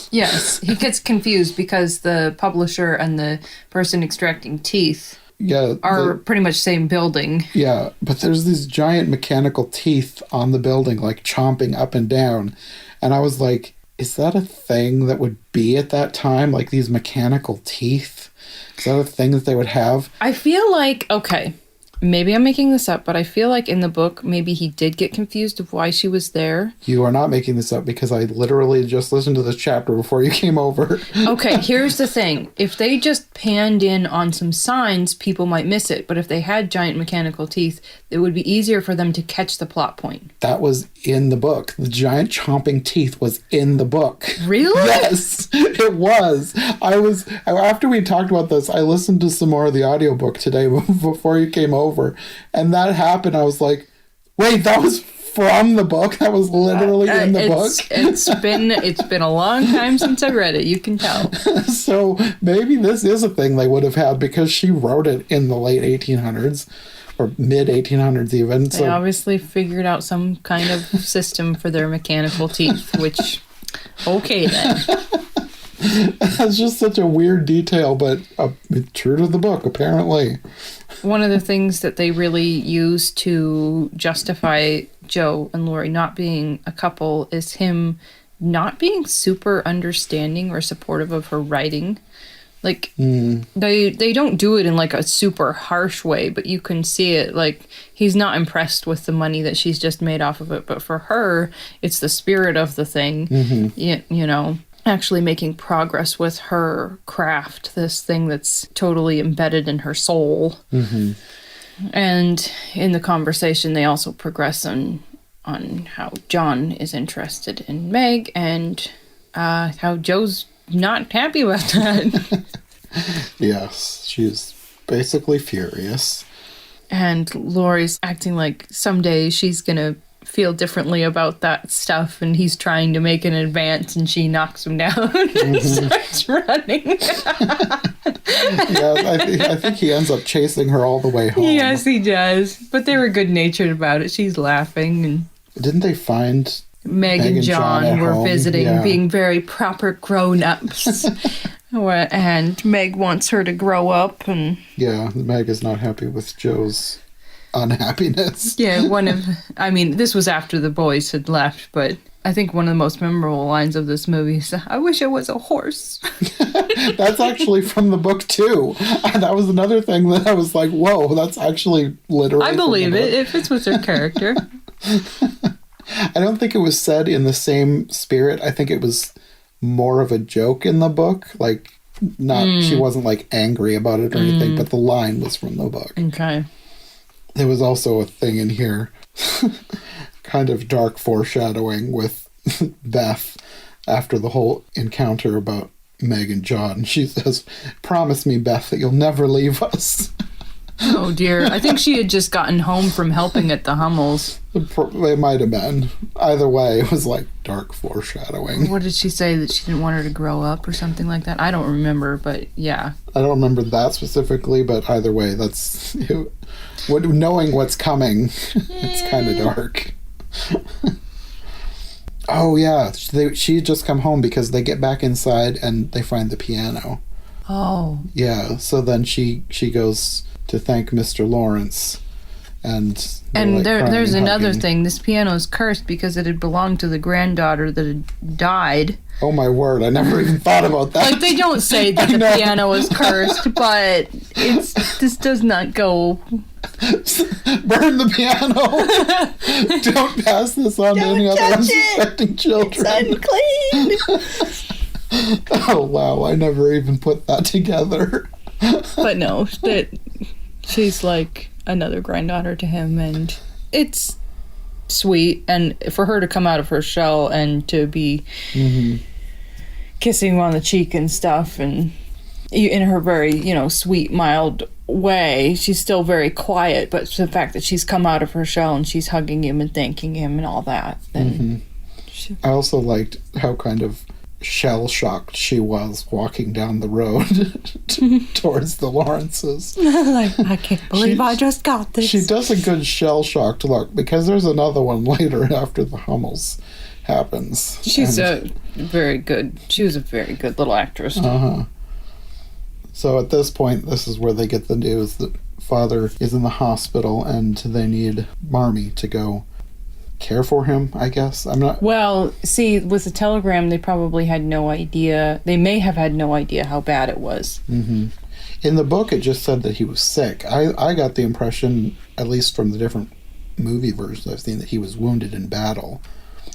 Yes, he gets confused because the publisher and the person extracting teeth are pretty much same building. Yeah, but there's these giant mechanical teeth on the building, like chomping up and down. And I was like, is that a thing that would be at that time? Like these mechanical teeth? Is that a thing that they would have? I feel like, okay, maybe I'm making this up, but I feel like in the book, maybe he did get confused of why she was there. You are not making this up because I literally just listened to this chapter before you came over. Okay, here's the thing. If they just panned in on some signs, people might miss it. But if they had giant mechanical teeth, it would be easier for them to catch the plot point. That was in the book. The giant chomping teeth was in the book. Really? Yes, it was. After we talked about this, I listened to some more of the audiobook today before you came over. And that happened. I was like, wait, that was from the book? That was literally in the book? It's been a long time since I read it. You can tell. So maybe this is a thing they would have had because she wrote it in the late 1800s or mid 1800s even. They obviously figured out some kind of system for their mechanical teeth, which, okay then. That's just such a weird detail, but true to the book, apparently. One of the things that they really use to justify Joe and Laurie not being a couple is him not being super understanding or supportive of her writing. Like, they don't do it in, like, a super harsh way, but you can see it. Like, he's not impressed with the money that she's just made off of it, but for her, it's the spirit of the thing, you know, actually making progress with her craft, this thing that's totally embedded in her soul. And in the conversation, they also progress on how John is interested in Meg and how Joe's not happy about that. Yes, she's basically furious. And Laurie's acting like someday she's gonna feel differently about that stuff, and he's trying to make an advance, and she knocks him down and starts running. I think he ends up chasing her all the way home. Yes, he does. But they were good-natured about it. She's laughing. And didn't they find Meg and John were home? visiting, being very proper grown-ups. And Meg wants her to grow up. And yeah, Meg is not happy with Joe's unhappiness. Yeah, this was after the boys had left, but I think one of the most memorable lines of this movie is, "I wish I was a horse." That's actually from the book, too. That was another thing that I was like, whoa, that's actually literally I believe it. It fits with her character. I don't think it was said in the same spirit. I think it was more of a joke in the book. Like, she wasn't, like, angry about it or anything, but the line was from the book. Okay. There was also a thing in here, kind of dark foreshadowing with Beth after the whole encounter about Meg and John. She says, "Promise me, Beth, that you'll never leave us." Oh, dear. I think she had just gotten home from helping at the Hummels. It might have been. Either way, it was like dark foreshadowing. What did she say? That she didn't want her to grow up or something like that? I don't remember, but yeah. I don't remember that specifically, but either way, that's... knowing what's coming, it's kind of dark. Oh, yeah. She had just come home because they get back inside and they find the piano. Oh. Yeah, so then she goes to thank Mr. Lawrence. And there's another thing. This piano is cursed because it had belonged to the granddaughter that had died. Oh my word, I never even thought about that. Like, they don't say that the piano is cursed, but this does not go... Burn the piano! Don't pass this on to any other unsuspecting children. It's unclean! Oh wow, I never even put that together. But no, she's like another granddaughter to him, and it's sweet. And for her to come out of her shell and to be kissing him on the cheek and stuff, and in her very, sweet, mild way, she's still very quiet, but the fact that she's come out of her shell and she's hugging him and thanking him and all that. And I also liked how kind of shell-shocked she was walking down the road towards the Lawrences. Like, I can't believe I just got this. She does a good shell-shocked look, because there's another one later after the Hummels happens. She was a very good little actress. So at this point, this is where they get the news that father is in the hospital and they need Marmee to go care for him, I guess. Well, see, with the telegram, they probably had no idea. They may have had no idea how bad it was. In the book, it just said that he was sick. I got the impression, at least from the different movie versions I've seen, that he was wounded in battle.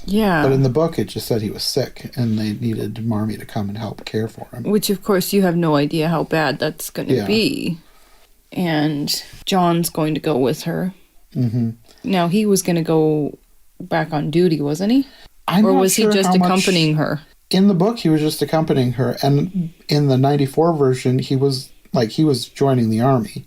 Yeah. But in the book, it just said he was sick, and they needed Marmee to come and help care for him. Which, of course, you have no idea how bad that's going to be. And John's going to go with her. Now, he was going to go back on duty, wasn't he? Or was he just accompanying her? In the book, he was just accompanying her, and in the 94 version, he was joining the army.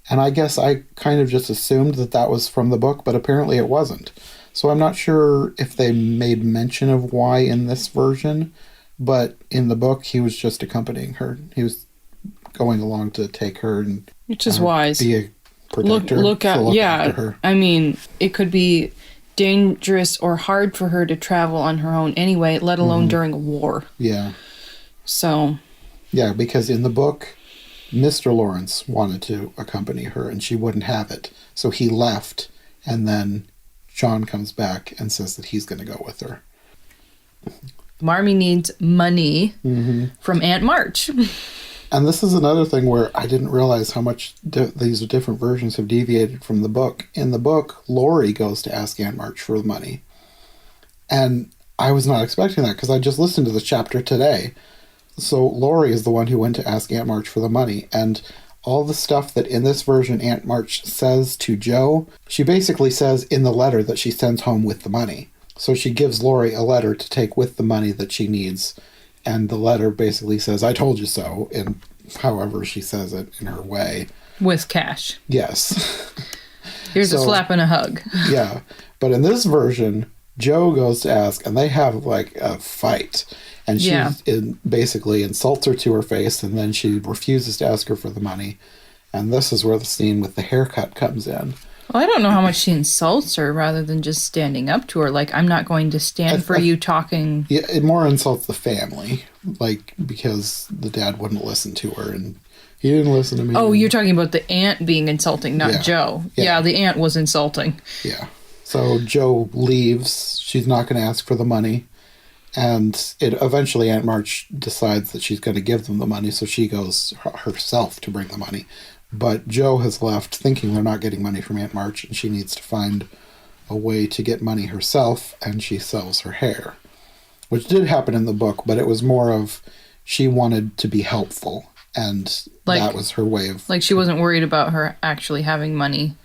And I guess I kind of just assumed that was from the book, but apparently it wasn't. So I'm not sure if they made mention of why in this version, but in the book, he was just accompanying her. He was going along to take her and which is wise. Be a protector. Look after her. I mean, it could be dangerous or hard for her to travel on her own anyway, let alone during a war. Yeah. So. Yeah, because in the book, Mr. Lawrence wanted to accompany her, and she wouldn't have it. So he left, and then John comes back and says that he's going to go with her. Marmee needs money from Aunt March. And this is another thing where I didn't realize how much these different versions have deviated from the book. In the book, Laurie goes to ask Aunt March for the money. And I was not expecting that because I just listened to the chapter today. So Laurie is the one who went to ask Aunt March for the money. And all the stuff that in this version Aunt March says to Joe, she basically says in the letter that she sends home with the money. So she gives Laurie a letter to take with the money that she needs. And the letter basically says, I told you so, in however she says it in her way. With cash. Yes. Here's a slap and a hug. Yeah. But in this version, Joe goes to ask, and they have like a fight. And she basically insults her to her face, and then she refuses to ask her for the money. And this is where the scene with the haircut comes in. Well, I don't know how much she insults her rather than just standing up to her. Like, I'm not going to stand for you talking. Yeah, it more insults the family, like, because the dad wouldn't listen to her, and he didn't listen to me. Oh, you're talking about the aunt being insulting, not Joe. Yeah, the aunt was insulting. Yeah. So Joe leaves. She's not going to ask for the money. And eventually Aunt March decides that she's going to give them the money, so she goes herself to bring the money. But Joe has left thinking they're not getting money from Aunt March, and she needs to find a way to get money herself, and she sells her hair. Which did happen in the book, but it was more of she wanted to be helpful, and that was her way of... Like she wasn't worried about her actually having money.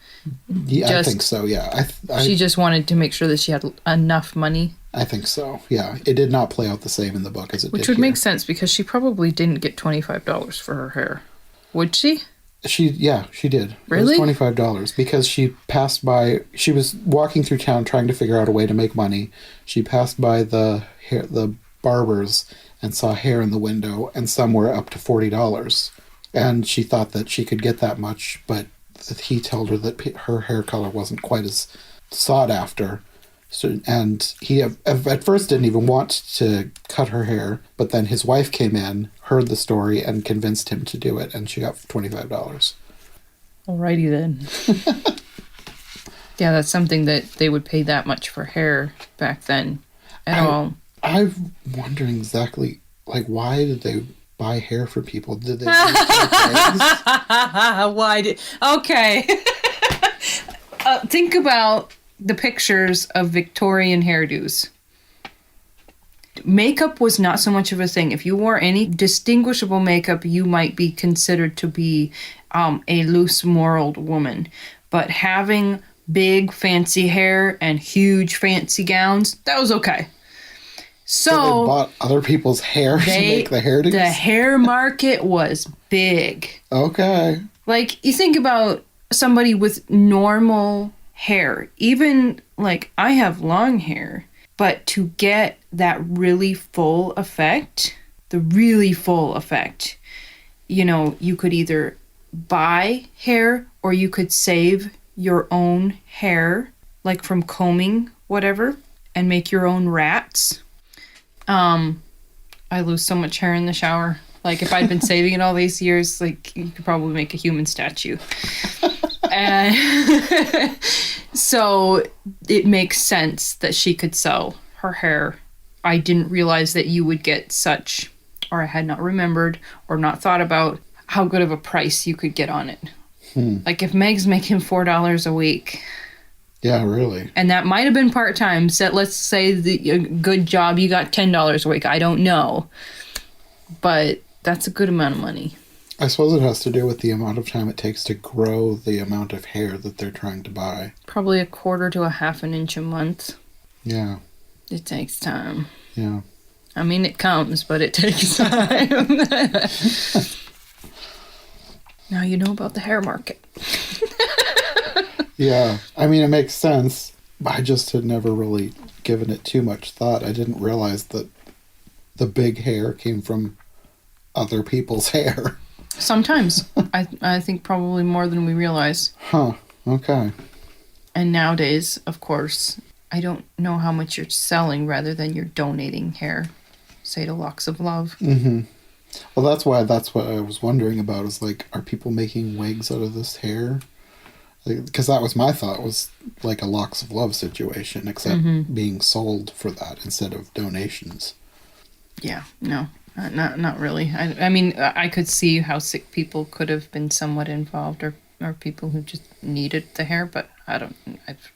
Yeah, I think so, yeah. She just wanted to make sure that she had enough money. I think so, yeah. It did not play out the same in the book as it did Which would here. make sense, because she probably didn't get $25 for her hair. Would she? She did. Really? It was $25 because she passed by. She was walking through town trying to figure out a way to make money. She passed by the barbers and saw hair in the window, and some were up to $40. And she thought that she could get that much, but he told her that her hair color wasn't quite as sought after. So, and he at first didn't even want to cut her hair, but then his wife came in, heard the story, and convinced him to do it, and she got $25. Alrighty then. Yeah, that's something that they would pay that much for hair back then at all. I'm wondering exactly, like, why did they buy hair for people? Did they Why did... Okay. Think about the pictures of Victorian hairdos. Makeup was not so much of a thing. If you wore any distinguishable makeup, you might be considered to be a loose-moraled woman. But having big, fancy hair and huge, fancy gowns, that was okay. So they bought other people's hair to make the hairdos? The hair market was big. Okay. Like, you think about somebody with normal hair. Even, like, I have long hair. But to get that really full effect, you know, you could either buy hair or you could save your own hair, like from combing, whatever, and make your own rats. I lose so much hair in the shower. Like, if I'd been saving it all these years, like, you could probably make a human statue. And so it makes sense that she could sell her hair. I didn't realize that you would get such, or I had not remembered or not thought about how good of a price you could get on it. Like, if Meg's making $4 a week. Yeah, really. And that might have been part-time. So let's say a good job, you got $10 a week. I don't know. But that's a good amount of money. I suppose it has to do with the amount of time it takes to grow the amount of hair that they're trying to buy. Probably 1/4 to 1/2 inch a month. Yeah. It takes time. Yeah. I mean, it comes, but it takes time. Now you know about the hair market. Yeah. I mean, it makes sense. I just had never really given it too much thought. I didn't realize that the big hair came from other people's hair. Sometimes. I think probably more than we realize. Huh. Okay. And nowadays, of course, I don't know how much you're selling rather than you're donating hair, say to Locks of Love. Mm-hmm. Well, that's what I was wondering about, is like, are people making wigs out of this hair? Because that was my thought, was like a Locks of Love situation, except being sold for that instead of donations. Yeah, no, not really. I mean, I could see how sick people could have been somewhat involved, or people who just needed the hair, but I've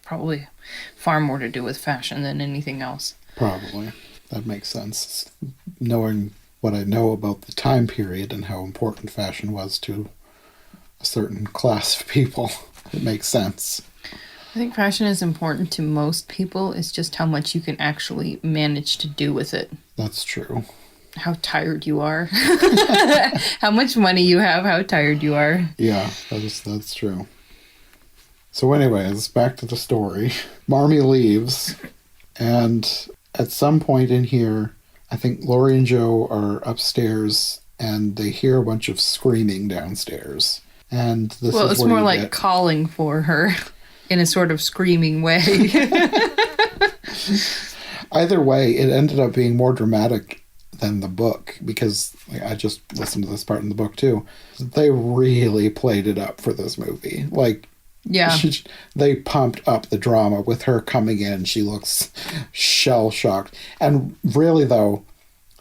probably far more to do with fashion than anything else. Probably. That makes sense. Knowing what I know about the time period and how important fashion was to a certain class of people, it makes sense. I think fashion is important to most people. It's just how much you can actually manage to do with it. That's true. How tired you are. How much money you have, how tired you are. Yeah, that's true. So anyways, back to the story. Marmee leaves, and at some point in here, I think Laurie and Joe are upstairs, and they hear a bunch of screaming downstairs. And this well, is it's where more you like get... calling for her in a sort of screaming way. Either way, it ended up being more dramatic than the book, because I just listened to this part in the book too. They really played it up for this movie. Like, yeah, they pumped up the drama with her coming in. She looks shell-shocked. And really, though,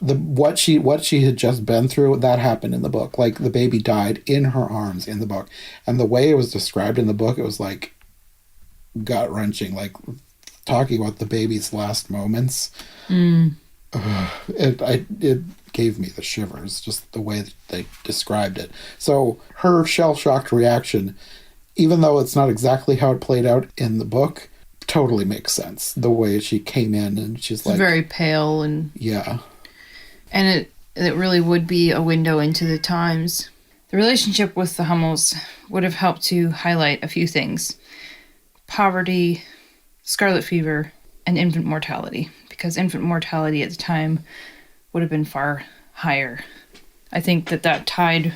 what she had just been through, that happened in the book. Like, the baby died in her arms in the book. And the way it was described in the book, it was like gut-wrenching. Like, talking about the baby's last moments. It gave me the shivers, just the way that they described it. So her shell-shocked reaction, even though it's not exactly how it played out in the book, totally makes sense. The way she came in and she's like... very pale and... Yeah. And it really would be a window into the times. The relationship with the Hummels would have helped to highlight a few things. Poverty, scarlet fever, and infant mortality. Because infant mortality at the time would have been far higher. I think that tide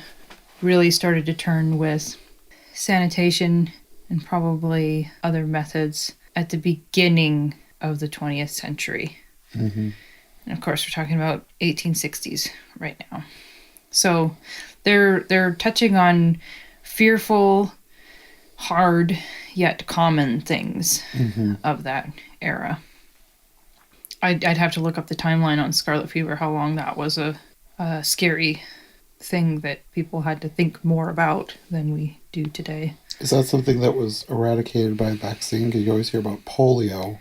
really started to turn with sanitation and probably other methods at the beginning of the 20th century. Mm-hmm. And of course, we're talking about 1860s right now. So they're touching on fearful, hard, yet common things of that era. I'd have to look up the timeline on scarlet fever, how long that was a scary thing that people had to think more about than we do today. Is that something that was eradicated by a vaccine? Because you always hear about polio,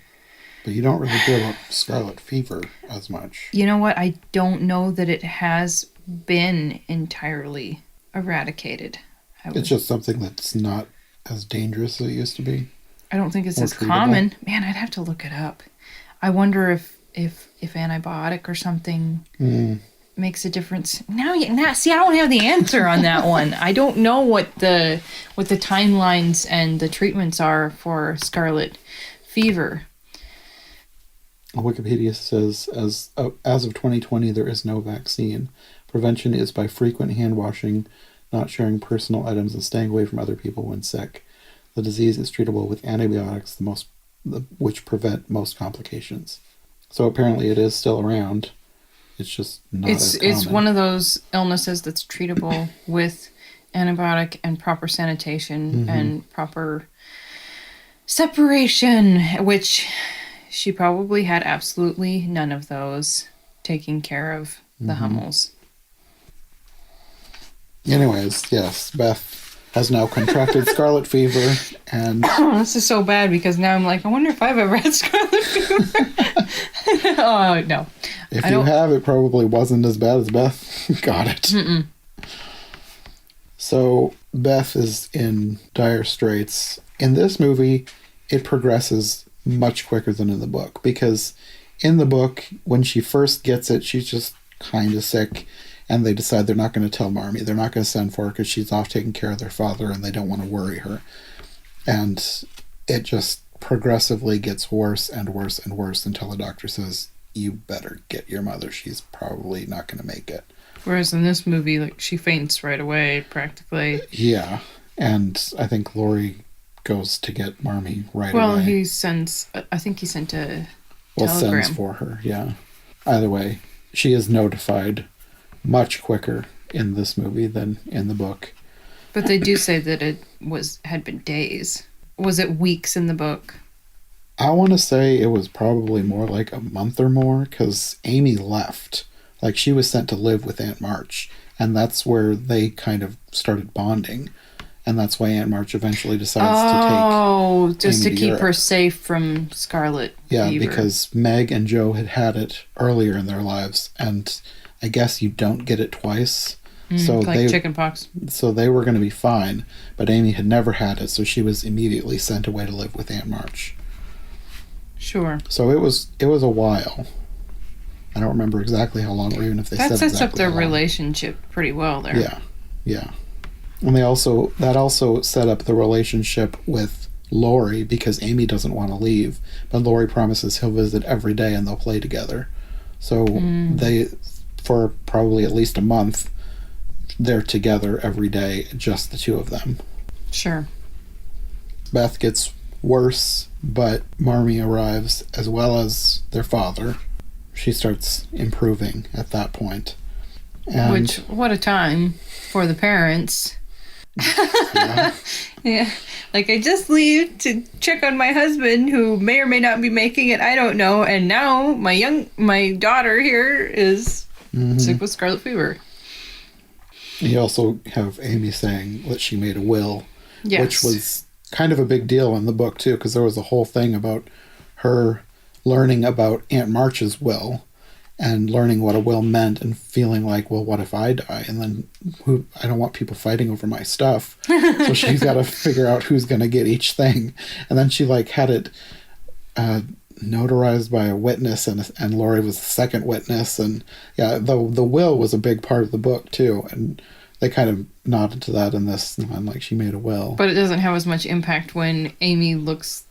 but you don't really hear about scarlet fever as much. You know what? I don't know that it has been entirely eradicated. It's just something that's not as dangerous as it used to be. I don't think it's as treatable. common. Man, I'd have to look it up. I wonder if antibiotic or something makes a difference. Now, see, I don't have the answer on that one. I don't know what the timelines and the treatments are for scarlet fever. Wikipedia says, as of 2020, there is no vaccine. Prevention is by frequent hand washing, not sharing personal items, and staying away from other people when sick. The disease is treatable with antibiotics, which prevent most complications. So apparently it is still around. It's just not as common. It's one of those illnesses that's treatable with antibiotic and proper sanitation and proper separation, which she probably had absolutely none of those taking care of the Hummels. Anyways, yes, Beth has now contracted scarlet fever, and... This is so bad, because now I'm like, I wonder if I've ever had scarlet fever. Oh, no. If you have, it probably wasn't as bad as Beth got it. Mm-mm. So, Beth is in dire straits. In this movie, it progresses much quicker than in the book, because in the book, when she first gets it, she's just kind of sick, and they decide they're not going to tell Marmee. They're not going to send for her because she's off taking care of their father, and they don't want to worry her. And it just progressively gets worse and worse and worse until the doctor says, you better get your mother. She's probably not going to make it. Whereas in this movie, like, she faints right away, practically. Yeah. And I think Laurie goes to get Marmee right away. Well, he sends, I think he sent a telegram. Sends for her, yeah. Either way, she is notified much quicker in this movie than in the book. But they do say that it had been days. Was it weeks in the book? I want to say it was probably more like a month or more, because Amy left. Like, she was sent to live with Aunt March, and that's where they kind of started bonding. And that's why Aunt March eventually decides to take Oh, just Amy to keep Europe. her safe from scarlet Yeah, fever. because Meg and Joe had it earlier in their lives, and I guess you don't get it twice. So like chickenpox. So they were going to be fine, but Amy had never had it, so she was immediately sent away to live with Aunt March. Sure. So it was a while. I don't remember exactly how long, or even if they said That exactly sets up their how long. relationship pretty well there. Yeah, yeah. And that also set up the relationship with Laurie, because Amy doesn't want to leave, but Laurie promises he'll visit every day and they'll play together. So they, for probably at least a month, they're together every day, just the two of them. Sure. Beth gets worse, but Marmee arrives, as well as their father. She starts improving at that point. And Which, what a time for the parents. yeah, Yeah. Like, I just leave to check on my husband, who may or may not be making it, I don't know, and now my daughter here is sick with scarlet fever. you also have Amy saying that she made a will, Yes. which was kind of a big deal in the book too, because there was a whole thing about her learning about Aunt March's will and learning what a will meant and feeling like, well, what if I die? And then I don't want people fighting over my stuff. So she's got to figure out who's going to get each thing. And then she had it notarized by a witness, and Laurie was the second witness. And yeah, the will was a big part of the book too. And they kind of nodded to that in this one, like she made a will. But it doesn't have as much impact when Amy looks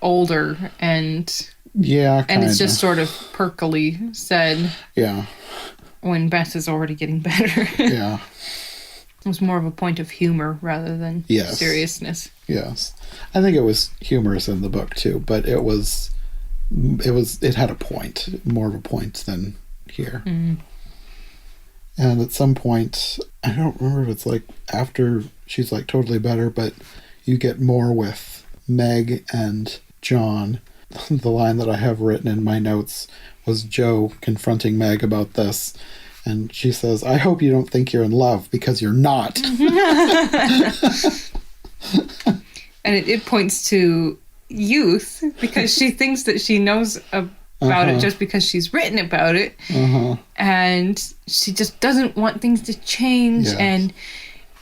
older and Yeah, kinda. and it's just sort of perkily said Yeah, when Beth is already getting better. yeah, It was more of a point of humor rather than Yes. seriousness. yes. I think it was humorous in the book too, but it had a point, more of a point than here. And at some point, I don't remember if it's like after she's like totally better, but you get more with Meg and John. The line that I have written in my notes was Joe confronting Meg about this. And she says, I hope you don't think you're in love, because you're not. And it points to youth, because she thinks that she knows about it just because she's written about it. And she just doesn't want things to change. Yes. And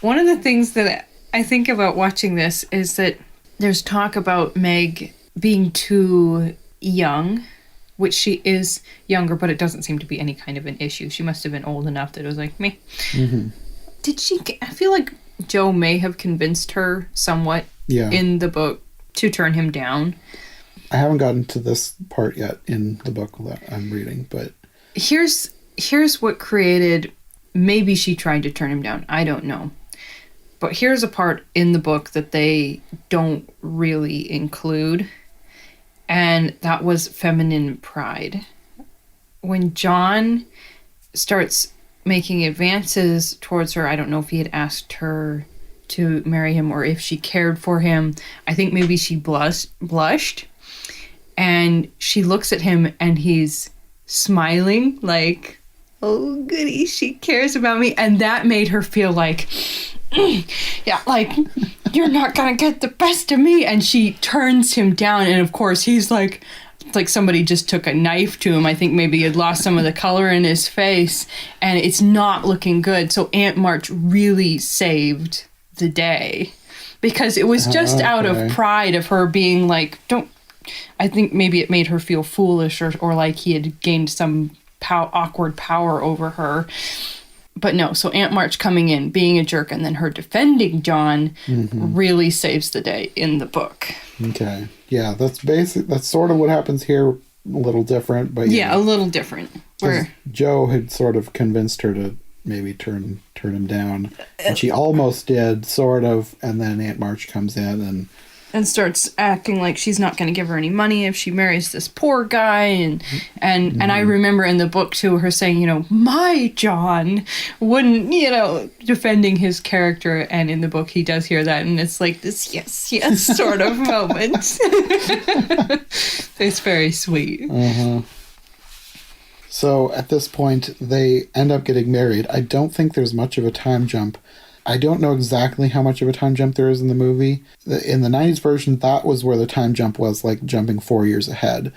one of the things that I think about watching this is that there's talk about Meg being too young, which she is younger, but it doesn't seem to be any kind of an issue. She must have been old enough that it was like, meh. Did she? I feel like Joe may have convinced her somewhat Yeah. in the book to turn him down. I haven't gotten to this part yet in the book that I'm reading, but Here's what created, maybe she tried to turn him down. I don't know. But here's a part in the book that they don't really include. And that was feminine pride. When John starts making advances towards her, I don't know if he had asked her to marry him or if she cared for him. I think maybe she blushed. And she looks at him and he's smiling like, oh goody, she cares about me. And that made her feel like, yeah, like, you're not gonna get the best of me. And she turns him down, and of course he's like somebody just took a knife to him. I think maybe he had lost some of the color in his face, and it's not looking good. So Aunt March really saved the day, because it was just out of pride of her being like, I think maybe it made her feel foolish or like he had gained some awkward power over her. But no, so Aunt March coming in, being a jerk, and then her defending John really saves the day in the book. Okay. Yeah, that's basic. That's sort of what happens here. A little different, but yeah, a little different. Where Joe had sort of convinced her to maybe turn him down, and she almost did, sort of. And then Aunt March comes in and starts acting like she's not going to give her any money if she marries this poor guy, and I remember in the book too her saying, you know, my John wouldn't, you know, defending his character, and in the book he does hear that, and it's like this yes sort of moment. It's very sweet. So at this point they end up getting married. I don't think there's much of a time jump. I don't know exactly how much of a time jump there is in the movie. In the 90s version, that was where the time jump was, like jumping 4 years ahead.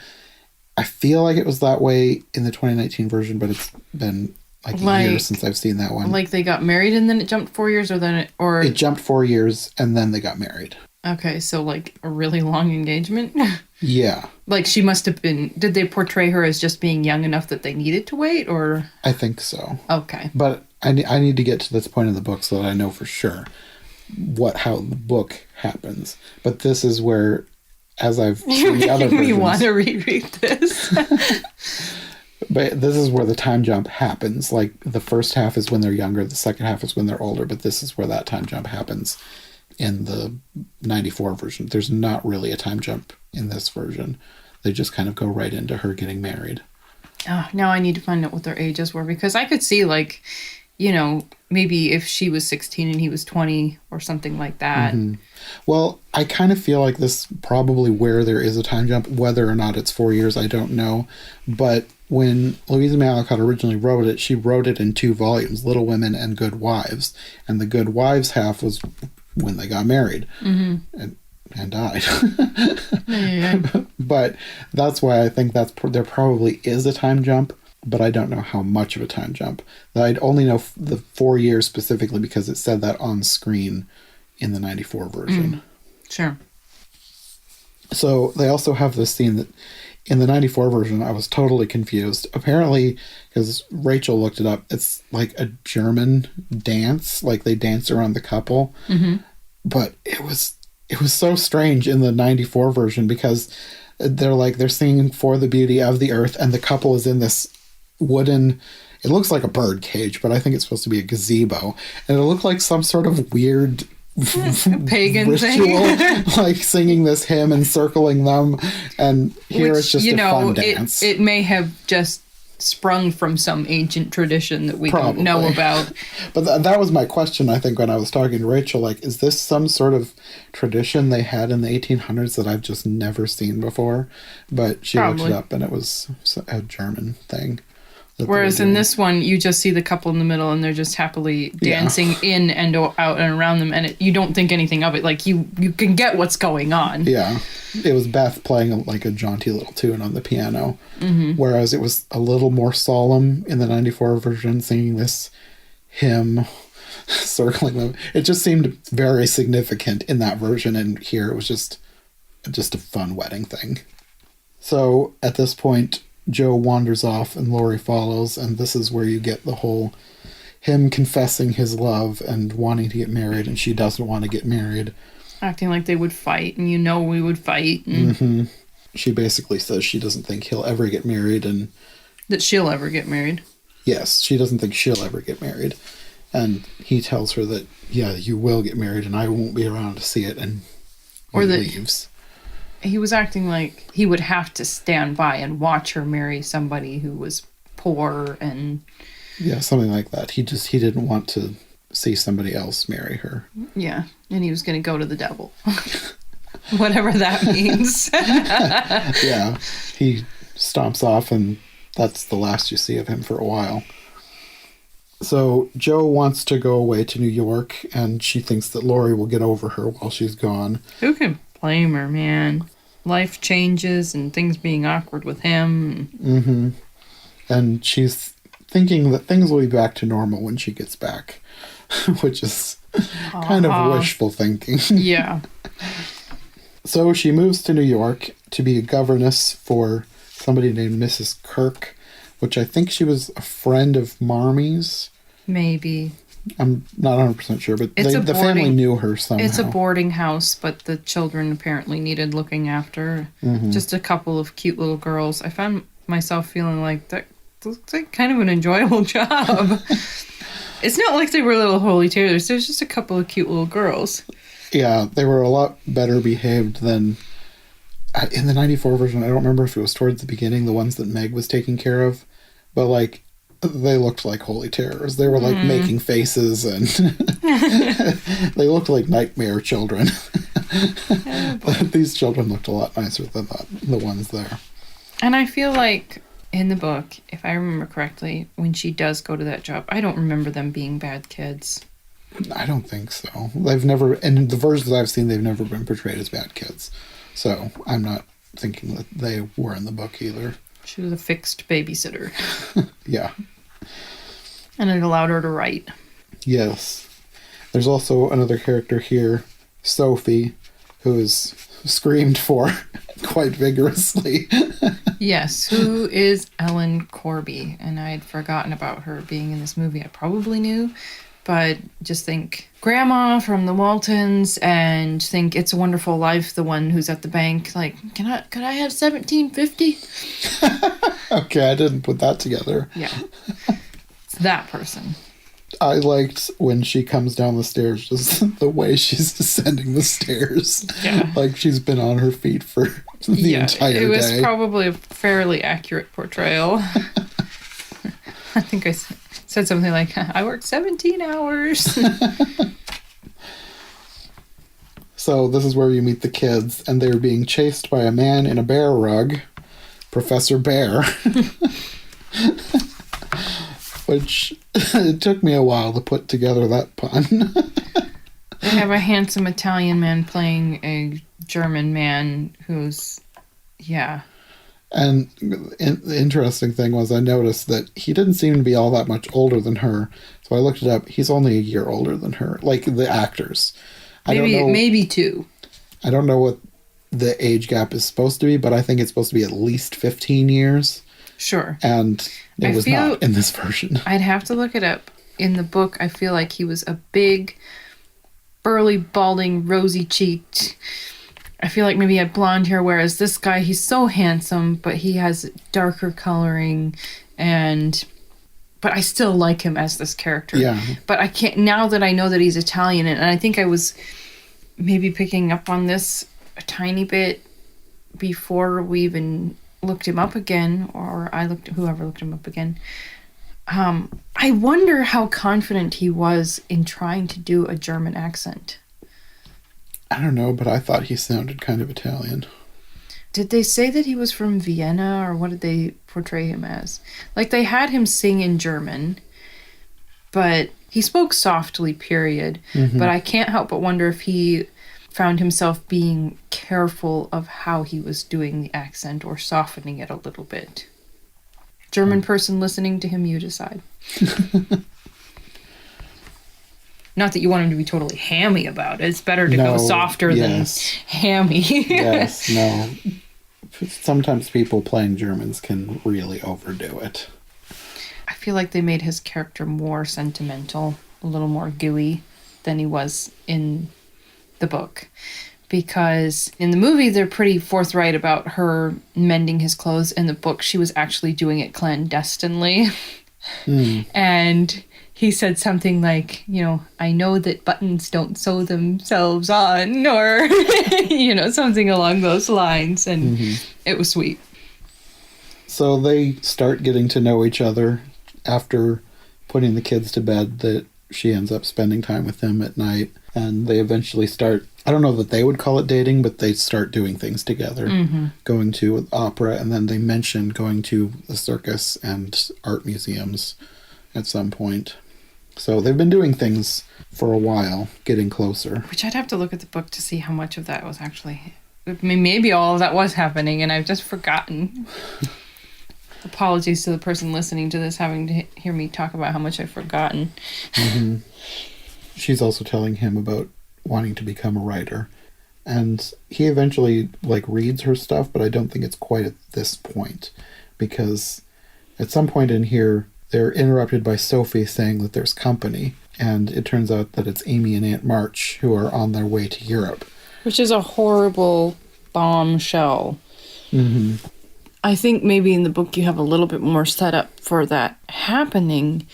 I feel like it was that way in the 2019 version, but it's been like a year since I've seen that one. Like they got married and then it jumped 4 years, or it jumped 4 years and then they got married. Okay, so like a really long engagement? Yeah. Like she must have been, did they portray her as just being young enough that they needed to wait, or? I think so. Okay. But I need to get to this point in the book so that I know for sure how the book happens. But this is where, as I've seen the other versions... You want to reread this? But this is where the time jump happens. Like, the first half is when they're younger, the second half is when they're older, but this is where that time jump happens in the 94 version. There's not really a time jump in this version. They just kind of go right into her getting married. Oh, now I need to find out what their ages were, because I could see, like, you know, maybe if she was 16 and he was 20 or something like that. Well, I kind of feel like this probably where there is a time jump. Whether or not it's 4 years, I don't know. But when Louisa May Alcott originally wrote it, she wrote it in 2 volumes, Little Women and Good Wives. And the Good Wives half was when they got married and died. But that's why I think there probably is a time jump. But I don't know how much of a time jump. I'd only know the 4 years specifically because it said that on screen in the 94 version. Sure. So they also have this scene that in the 94 version, I was totally confused. Apparently, because Rachel looked it up, it's like a German dance. Like they dance around the couple. But it was so strange in the 94 version because they're singing For the Beauty of the Earth, and the couple is in this wooden, it looks like a bird cage, but I think it's supposed to be a gazebo, and it looked like some sort of weird pagan ritual, thing. like singing this hymn and circling them, and here it's just a fun dance. It may have just sprung from some ancient tradition that we don't know about. But that was my question, I think, when I was talking to Rachel, like, is this some sort of tradition they had in the 1800s that I've just never seen before? But she looked it up, and it was a German thing. Whereas in this one, you just see the couple in the middle, and they're just happily dancing in and out and around them, and you don't think anything of it. Like, you can get what's going on. Yeah. It was Beth playing like a jaunty little tune on the piano, whereas it was a little more solemn in the 94 version, singing this hymn, circling them. It just seemed very significant in that version, and here it was just a fun wedding thing. So at this point, Joe wanders off and Laurie follows, and this is where you get the whole him confessing his love and wanting to get married, and she doesn't want to get married. Acting like they would fight, and we would fight. And She basically says she doesn't think he'll ever get married, and that she'll ever get married. Yes, she doesn't think she'll ever get married. And he tells her that, yeah, you will get married, and I won't be around to see it, and he leaves. He was acting like he would have to stand by and watch her marry somebody who was poor and... Yeah, something like that. He didn't want to see somebody else marry her. Yeah, and he was going to go to the devil. Whatever that means. Yeah, he stomps off, and that's the last you see of him for a while. So Joe wants to go away to New York, and she thinks that Laurie will get over her while she's gone. Who can blame her, man? Life changes and things being awkward with him. And she's thinking that things will be back to normal when she gets back, which is kind of wishful thinking. Yeah. So she moves to New York to be a governess for somebody named Mrs. Kirk, which I think she was a friend of Marmy's. Maybe. I'm not 100% sure, but It's the family knew her somehow. It's a boarding house, but the children apparently needed looking after. Just a couple of cute little girls. I found myself feeling like that looks like kind of an enjoyable job. It's not like they were little holy terrors. There's just a couple of cute little girls. Yeah, they were a lot better behaved than... In the 94 version, I don't remember if it was towards the beginning, the ones that Meg was taking care of, but, like, they looked like holy terrors. They were, like, making faces, and they looked like nightmare children. These children looked a lot nicer than the ones there. And I feel like in the book, if I remember correctly, when she does go to that job, I don't remember them being bad kids. I don't think so. They've never, in the versions I've seen, they've never been portrayed as bad kids. So I'm not thinking that they were in the book either. She was a fixed babysitter. Yeah. And it allowed her to write. Yes. There's also another character here, Sophie, who is screamed for quite vigorously. Yes, who is Ellen Corby? And I had forgotten about her being in this movie. I probably knew, but just think Grandma from the Waltons, and think It's a Wonderful Life, the one who's at the bank. Like, could I have $17.50? Okay, I didn't put that together. Yeah, it's that person. I liked when she comes down the stairs, just the way she's descending the stairs. Yeah. Like she's been on her feet for the entire day. It was probably a fairly accurate portrayal. I think I said something like, I worked 17 hours. So this is where you meet the kids, and they're being chased by a man in a bear rug, Professor Bear. Which, it took me a while to put together that pun. They have a handsome Italian man playing a German man who's, yeah. And the interesting thing was I noticed that he didn't seem to be all that much older than her. So I looked it up. He's only a year older than her. Like, the actors. Maybe two. I don't know what the age gap is supposed to be, but I think it's supposed to be at least 15 years. Sure. And it was not in this version. I'd have to look it up. In the book, I feel like he was a big, burly, balding, rosy-cheeked. I feel like maybe he had blonde hair, whereas this guy, he's so handsome, but he has darker coloring, but I still like him as this character. Yeah. But I can't, now that I know that he's Italian, and I think I was maybe picking up on this a tiny bit before we even looked him up again, or whoever looked him up again. I wonder how confident he was in trying to do a German accent. I don't know, but I thought he sounded kind of Italian. Did they say that he was from Vienna, or what did they portray him as? Like, they had him sing in German, but he spoke softly, period. Mm-hmm. But I can't help but wonder if he found himself being careful of how he was doing the accent or softening it a little bit. German person listening to him, you decide. Not that you want him to be totally hammy about it. It's better to go softer than hammy. Yes, no. Sometimes people playing Germans can really overdo it. I feel like they made his character more sentimental, a little more gooey than he was in the book. Because in the movie, they're pretty forthright about her mending his clothes. In the book, she was actually doing it clandestinely. And he said something like, I know that buttons don't sew themselves on, or, something along those lines. And it was sweet. So they start getting to know each other after putting the kids to bed, that she ends up spending time with him at night. And they eventually start, I don't know that they would call it dating, but they start doing things together, going to opera, and then they mention going to the circus and art museums at some point. So they've been doing things for a while, getting closer. Which I'd have to look at the book to see how much of that was actually... I mean, maybe all of that was happening, and I've just forgotten. Apologies to the person listening to this, having to hear me talk about how much I've forgotten. She's also telling him about wanting to become a writer. And he eventually, reads her stuff, but I don't think it's quite at this point. Because at some point in here, they're interrupted by Sophie saying that there's company. And it turns out that it's Amy and Aunt March who are on their way to Europe. Which is a horrible bombshell. Mm-hmm. I think maybe in the book you have a little bit more set up for that happening.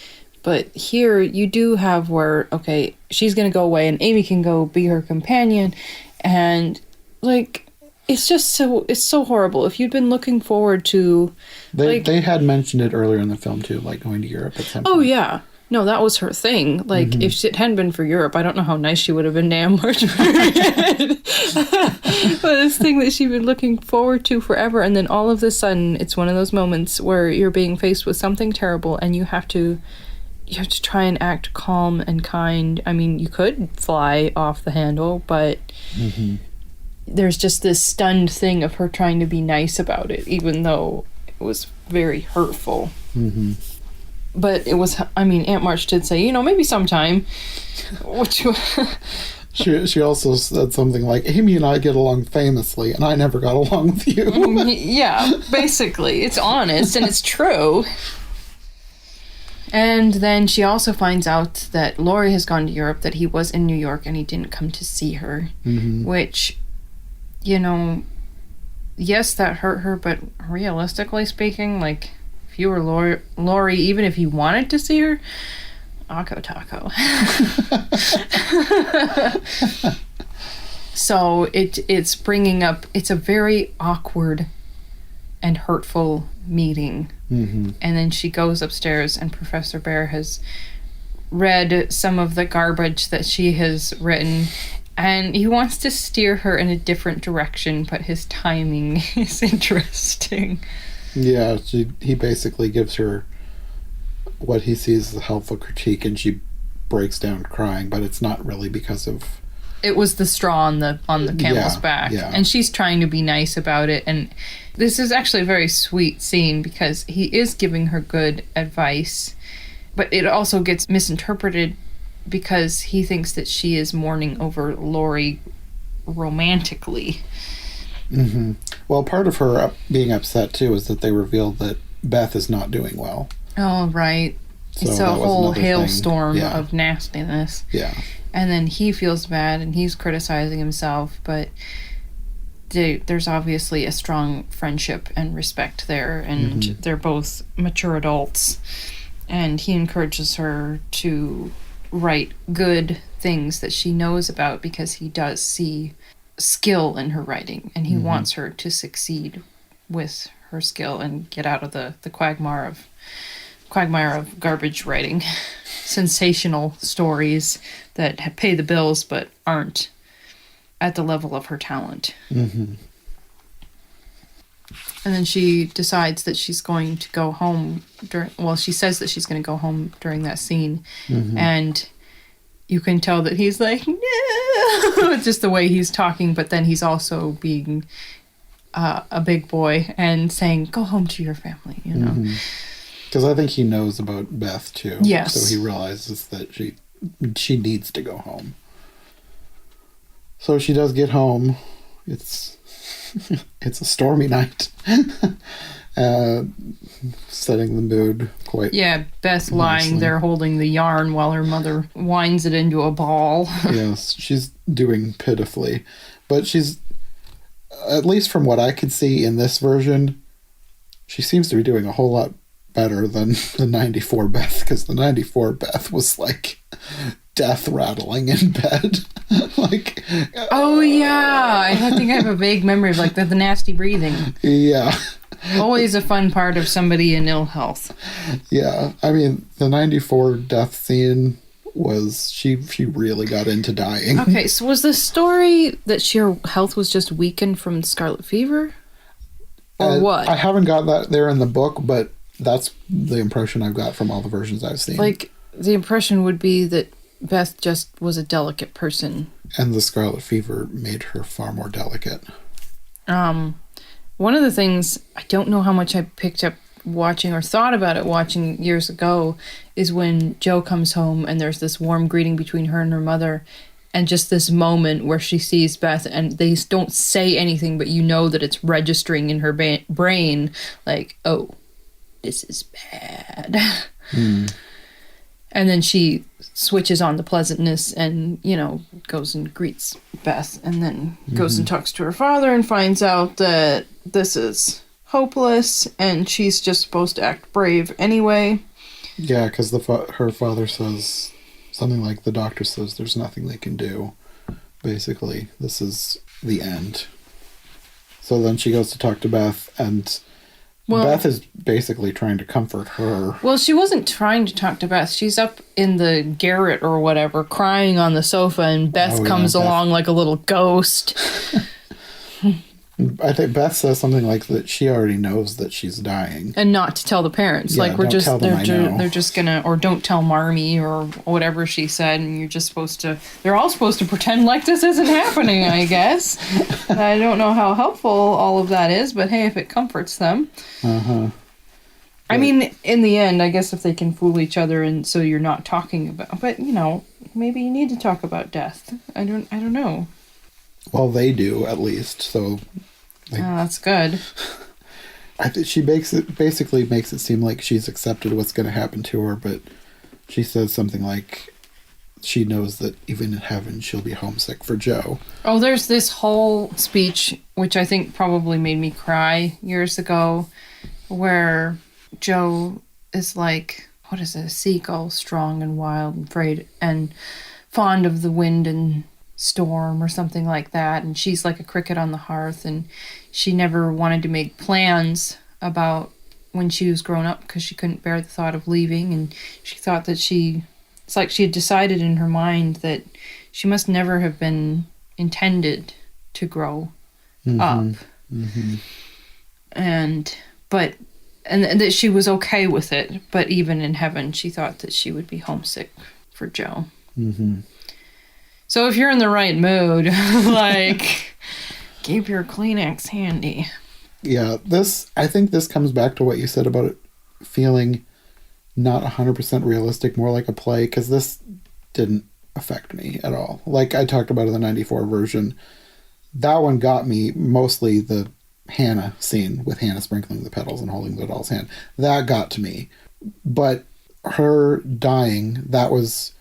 But here you do have where, okay, she's going to go away and Amy can go be her companion. And, like, it's so horrible. If you'd been looking forward to... They had mentioned it earlier in the film, too, like going to Europe at some point. Oh, yeah. No, that was her thing. Like, Mm-hmm. if it hadn't been for Europe, I don't know how nice she would have been to Aunt March. But this thing that she'd been looking forward to forever, and then all of a sudden, it's one of those moments where you're being faced with something terrible, and you have to try and act calm and kind. I mean, you could fly off the handle, but Mm-hmm. there's just this stunned thing of her trying to be nice about it, even though it was very hurtful. Mm-hmm. But it was, I mean, Aunt March did say, maybe sometime. Which, She also said something like, Amy and I get along famously, and I never got along with you. yeah, basically. It's honest and it's true. And then she also finds out that Laurie has gone to Europe, that he was in New York and he didn't come to see her. Mm-hmm. Which, yes, that hurt her, but realistically speaking, like, if you were Laurie, even if you wanted to see her, Akko Taco. So it's bringing up, it's a very awkward and hurtful meeting. Mm-hmm. And then she goes upstairs and Professor Bear has read some of the garbage that she has written, and he wants to steer her in a different direction, but his timing is interesting. Yeah, he basically gives her what he sees as a helpful critique, and she breaks down crying, but it's not really because of... It was the straw on the camel's back. Yeah. And she's trying to be nice about it. And this is actually a very sweet scene because he is giving her good advice, but it also gets misinterpreted because he thinks that she is mourning over Laurie romantically. Mm-hmm. Well, part of her being upset, too, is that they revealed that Beth is not doing well. Oh, right. So it's a that was whole another hailstorm thing. Yeah. of nastiness. Yeah. And then he feels bad and he's criticizing himself, but there's obviously a strong friendship and respect there, and Mm-hmm. they're both mature adults. And he encourages her to write good things that she knows about because he does see skill in her writing, and he Mm-hmm. wants her to succeed with her skill and get out of the quagmire of garbage writing. Sensational stories that pay the bills but aren't at the level of her talent. Mm-hmm. And then she decides that she's going to go home she says that she's going to go home during that scene. Mm-hmm. And you can tell that he's like, no, just the way he's talking, but then he's also being a big boy and saying, go home to your family, Mm-hmm. Because I think he knows about Beth, too. Yes. So he realizes that she needs to go home. So she does get home. It's a stormy night. Setting the mood quite... Yeah, Beth lying nicely. there holding the yarn while her mother winds it into a ball. Yes, she's doing pitifully. But she's, at least from what I could see in this version, she seems to be doing a whole lot better than the 94 Beth, because the 94 Beth was like death rattling in bed. Like, Oh, yeah. I think I have a vague memory of like the nasty breathing. yeah. Always a fun part of somebody in ill health. Yeah. I mean, the 94 death scene was, she really got into dying. Okay, so was the story that her health was just weakened from scarlet fever? Or what? I haven't got that there in the book, but that's the impression I've got from all the versions I've seen. Like, the impression would be that Beth just was a delicate person. And the scarlet fever made her far more delicate. One of the things, I don't know how much I picked up watching or thought about it watching years ago, is when Jo comes home and there's this warm greeting between her and her mother, and just this moment where she sees Beth and they don't say anything, but you know that it's registering in her brain, like, oh, this is bad. And then she switches on the pleasantness and, goes and greets Beth and then goes and talks to her father and finds out that this is hopeless and she's just supposed to act brave anyway. Yeah, because her father says something like the doctor says there's nothing they can do. Basically, this is the end. So then she goes to talk to Beth, and Beth is basically trying to comfort her. Well, she wasn't trying to talk to Beth. She's up in the garret or whatever, crying on the sofa, and Beth comes along like a little ghost. I think Beth says something like that she already knows that she's dying. And not to tell the parents. Yeah, they're just gonna, or don't tell Marmee or whatever she said, and you're just supposed to, they're all supposed to pretend like this isn't happening, I guess. I don't know how helpful all of that is, but hey, if it comforts them. Uh-huh. I mean, in the end, I guess if they can fool each other and so you're not talking about, but maybe you need to talk about death. I don't know. Well, they do, at least, so... that's good. I think she basically makes it seem like she's accepted what's going to happen to her, but she says something like she knows that even in heaven she'll be homesick for Joe. Oh, there's this whole speech, which I think probably made me cry years ago, where Joe is like, what is it, a seagull, strong and wild and afraid and fond of the wind and storm or something like that, and she's like a cricket on the hearth, and she never wanted to make plans about when she was grown up because she couldn't bear the thought of leaving, and she thought that it's like she had decided in her mind that she must never have been intended to grow up. And that she was okay with it, but even in heaven she thought that she would be homesick for Joe. So if you're in the right mood, like, keep your Kleenex handy. Yeah, I think this comes back to what you said about it feeling not 100% realistic, more like a play, because this didn't affect me at all. Like I talked about in the 94 version, that one got me, mostly the Hannah scene with Hannah sprinkling the petals and holding the doll's hand. That got to me. But her dying, that was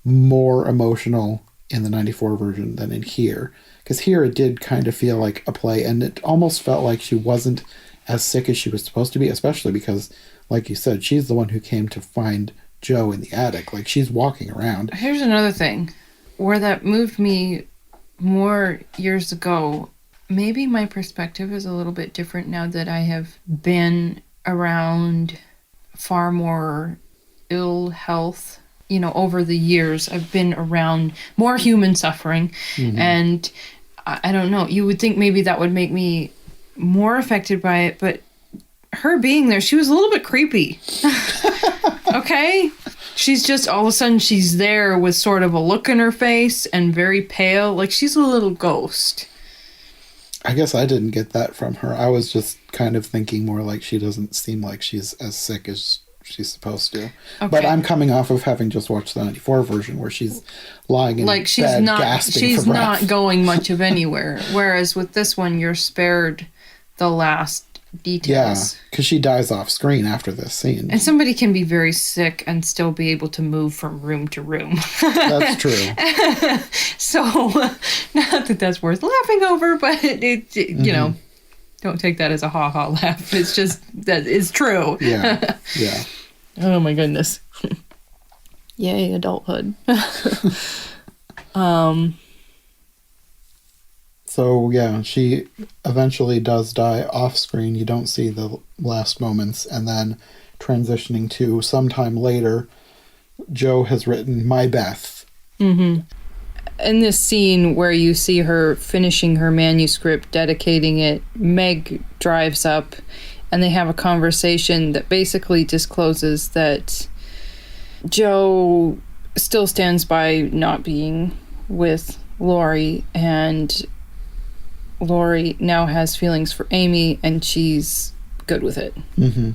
more emotional in the 94 version than in here, because here it did kind of feel like a play, and it almost felt like she wasn't as sick as she was supposed to be, especially because, like you said, she's the one who came to find Joe in the attic. Like, she's walking around. Here's another thing where that moved me more years ago. Maybe my perspective is a little bit different now that I have been around far more ill health. Over the years, I've been around more human suffering, and I don't know, you would think maybe that would make me more affected by it, but her being there, she was a little bit creepy. Okay? She's just, all of a sudden, she's there with sort of a look in her face and very pale, like she's a little ghost. I guess I didn't get that from her. I was just kind of thinking more like she doesn't seem like she's as sick as she's supposed to. Okay. But I'm coming off of having just watched the 94 version where she's lying in bed gasping for breath. She's not going much of anywhere. Whereas with this one, you're spared the last details. Yeah, because she dies off screen after this scene. And somebody can be very sick and still be able to move from room to room. That's true. So, not that that's worth laughing over, but you know, don't take that as a ha-ha laugh. It's just, that is true. Yeah, yeah. Oh my goodness. Yay, adulthood. So, yeah, she eventually does die off screen. You don't see the last moments. And then transitioning to sometime later, Joe has written My Beth. Mm-hmm. In this scene where you see her finishing her manuscript, dedicating it, Meg drives up and they have a conversation that basically discloses that Joe still stands by not being with Laurie, and Laurie now has feelings for Amy and she's good with it. Mm-hmm.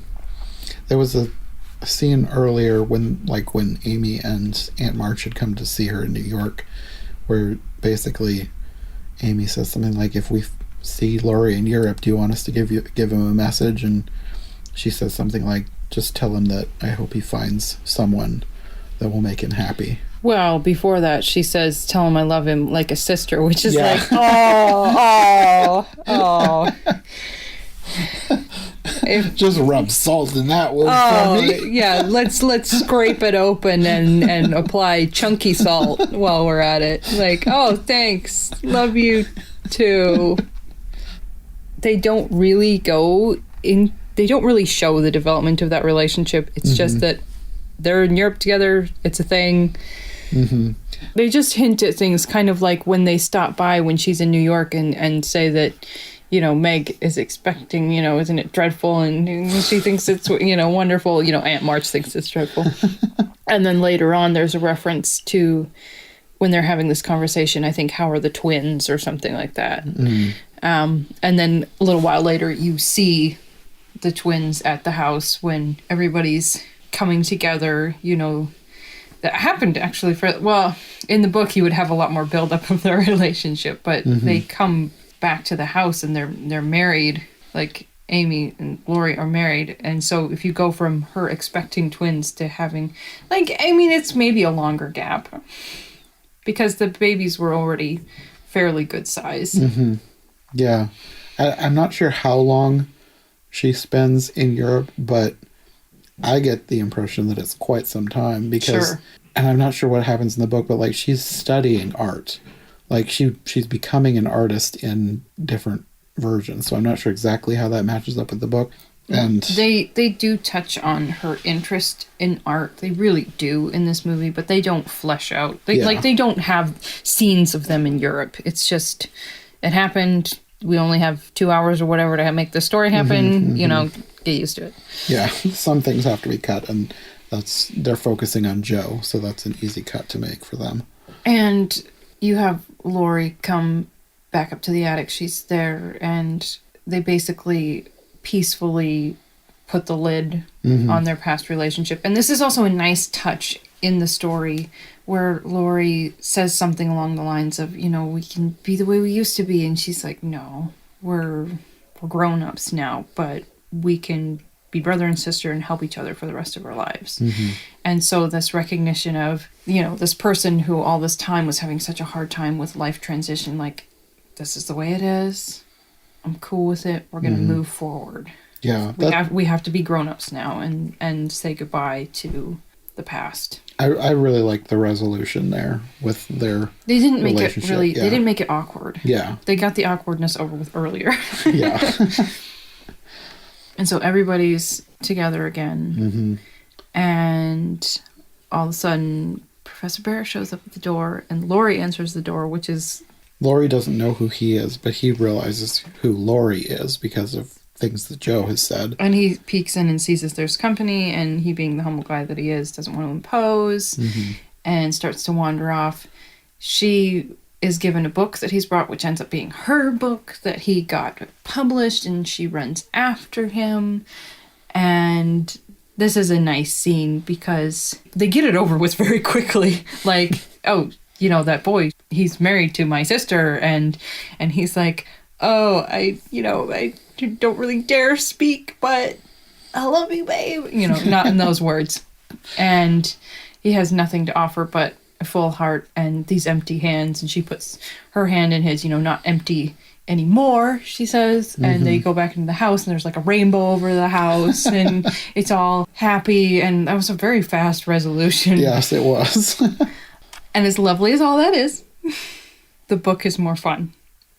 There was a scene earlier when Amy and Aunt March had come to see her in New York, where basically Amy says something like, if we see Laurie in Europe, do you want us to give him a message? And she says something like, just tell him that I hope he finds someone that will make him happy. Well, before that, she says, tell him I love him like a sister, which is Yeah. like, oh. Just rub salt in that wound Oh, for me. yeah, let's scrape it open and apply chunky salt while we're at it. Like, oh, thanks. Love you too. They don't really show the development of that relationship. It's just that they're in Europe together. It's a thing. Mm-hmm. They just hint at things, kind of like when they stop by when she's in New York and say that, Meg is expecting, isn't it dreadful? And she thinks it's, wonderful. Aunt March thinks it's dreadful. And then later on, there's a reference to when they're having this conversation, I think, how are the twins or something like that. And then a little while later, you see the twins at the house when everybody's coming together, that happened actually in the book you would have a lot more buildup of their relationship, but they come back to the house and they're married, like Amy and Laurie are married. And so if you go from her expecting twins to having, it's maybe a longer gap because the babies were already fairly good size. Yeah. I'm not sure how long she spends in Europe, but I get the impression that it's quite some time because, and I'm not sure what happens in the book, but she's studying art. She's becoming an artist in different versions. So I'm not sure exactly how that matches up with the book. And they do touch on her interest in art. They really do in this movie, but they don't flesh out. They don't have scenes of them in Europe. It's just, it happened. We only have 2 hours or whatever to make the story happen. Get used to it. Yeah, some things have to be cut, and they're focusing on Joe, so that's an easy cut to make for them. And you have Laurie come back up to the attic. She's there, and they basically peacefully put the lid on their past relationship. And this is also a nice touch in the story where Laurie says something along the lines of, we can be the way we used to be. And she's like, no, we're grown-ups now, but we can be brother and sister and help each other for the rest of our lives. And so this recognition of, this person who all this time was having such a hard time with life transition, this is the way it is. I'm cool with it. We're going to move forward. Yeah. We have to be grown-ups now and say goodbye to the past. I really like the resolution there with their They didn't make it relationship. they didn't make it awkward. Yeah. They got the awkwardness over with earlier. Yeah. And so everybody's together again. And all of a sudden, Professor Bear shows up at the door, and Laurie answers the door, which is... Laurie doesn't know who he is, but he realizes who Laurie is because of things that Joe has said. And he peeks in and sees that there's company, and he, being the humble guy that he is, doesn't want to impose, and starts to wander off. She is given a book that he's brought, which ends up being her book that he got published, and she runs after him. And this is a nice scene because they get it over with very quickly. That boy, he's married to my sister, and he's like, oh, I don't really dare speak, but I love you, babe. Not in those words. And he has nothing to offer but a full heart and these empty hands. And she puts her hand in his, not empty anymore, she says. And they go back into the house, and there's a rainbow over the house, and it's all happy. And that was a very fast resolution. Yes, it was. And as lovely as all that is, the book is more fun.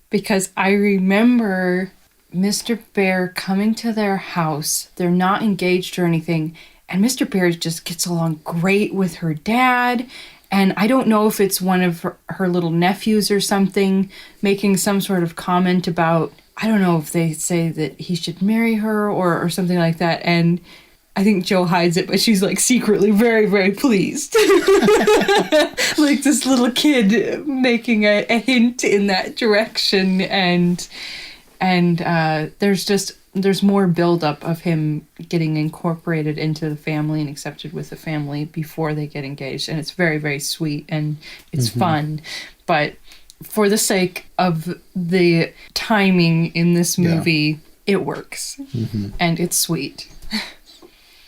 Because I remember Mr. Bear coming to their house. They're not engaged or anything. And Mr. Bear just gets along great with her dad. And I don't know if it's one of her little nephews or something making some sort of comment about, I don't know if they say that he should marry her or something like that. And I think Joe hides it, but she's secretly very, very pleased. This little kid making a hint in that direction. And there's more buildup of him getting incorporated into the family and accepted with the family before they get engaged. And it's very, very sweet and it's fun. But for the sake of the timing in this movie, it works. And it's sweet.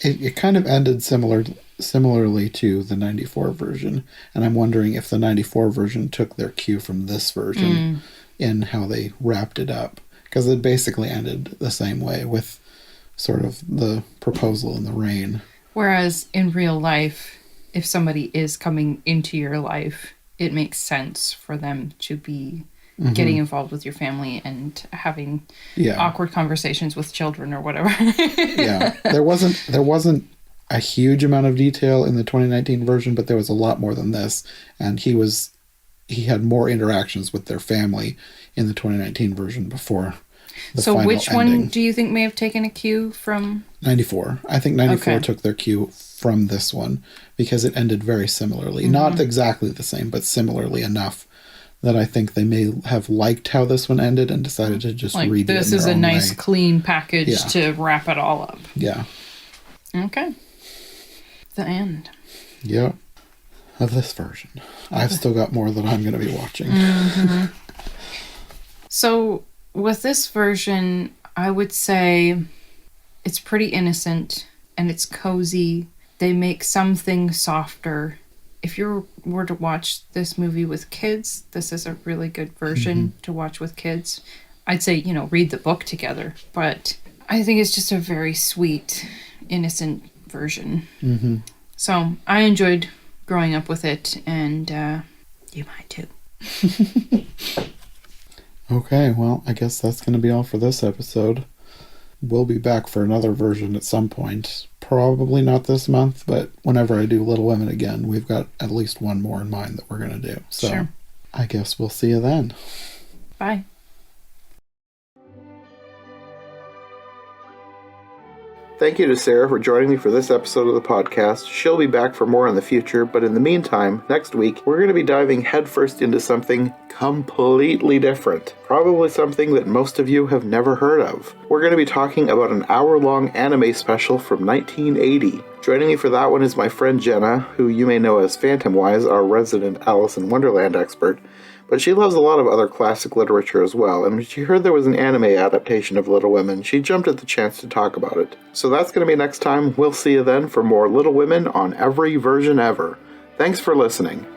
it kind of ended similarly to the 94 version, and I'm wondering if the 94 version took their cue from this version in how they wrapped it up, because it basically ended the same way with sort of the proposal in the rain. Whereas in real life, if somebody is coming into your life, it makes sense for them to be getting involved with your family and having awkward conversations with children or whatever. Yeah. There wasn't a huge amount of detail in the 2019 version, but there was a lot more than this. And he had more interactions with their family in the 2019 version before the so final which ending. one do you think may have taken a cue from 94? I think 94 Okay. took their cue from this one because it ended very similarly. Not exactly the same, but similarly enough that I think they may have liked how this one ended and decided to just like redo it this in is their a own nice way. clean package Yeah. to wrap it all up. Yeah. Okay. The end. Yeah. Of this version. I've still got more that I'm going to be watching. So with this version, I would say it's pretty innocent and it's cozy. They make some things softer. If you were to watch this movie with kids, this is a really good version to watch with kids. I'd say, read the book together. But I think it's just a very sweet, innocent version. Mm-hmm. So I enjoyed growing up with it, and you might too. Okay, well, I guess that's going to be all for this episode. We'll be back for another version at some point. Probably not this month, but whenever I do Little Women again, we've got at least one more in mind that we're going to do. So Sure. I guess we'll see you then. Bye. Thank you to Sarah for joining me for this episode of the podcast. She'll be back for more in the future, but in the meantime, next week, we're going to be diving headfirst into something completely different. Probably something that most of you have never heard of. We're going to be talking about an hour-long anime special from 1980. Joining me for that one is my friend Jenna, who you may know as Phantomwise, our resident Alice in Wonderland expert. But she loves a lot of other classic literature as well, and when she heard there was an anime adaptation of Little Women, she jumped at the chance to talk about it. So that's going to be next time. We'll see you then for more Little Women on every version ever. Thanks for listening.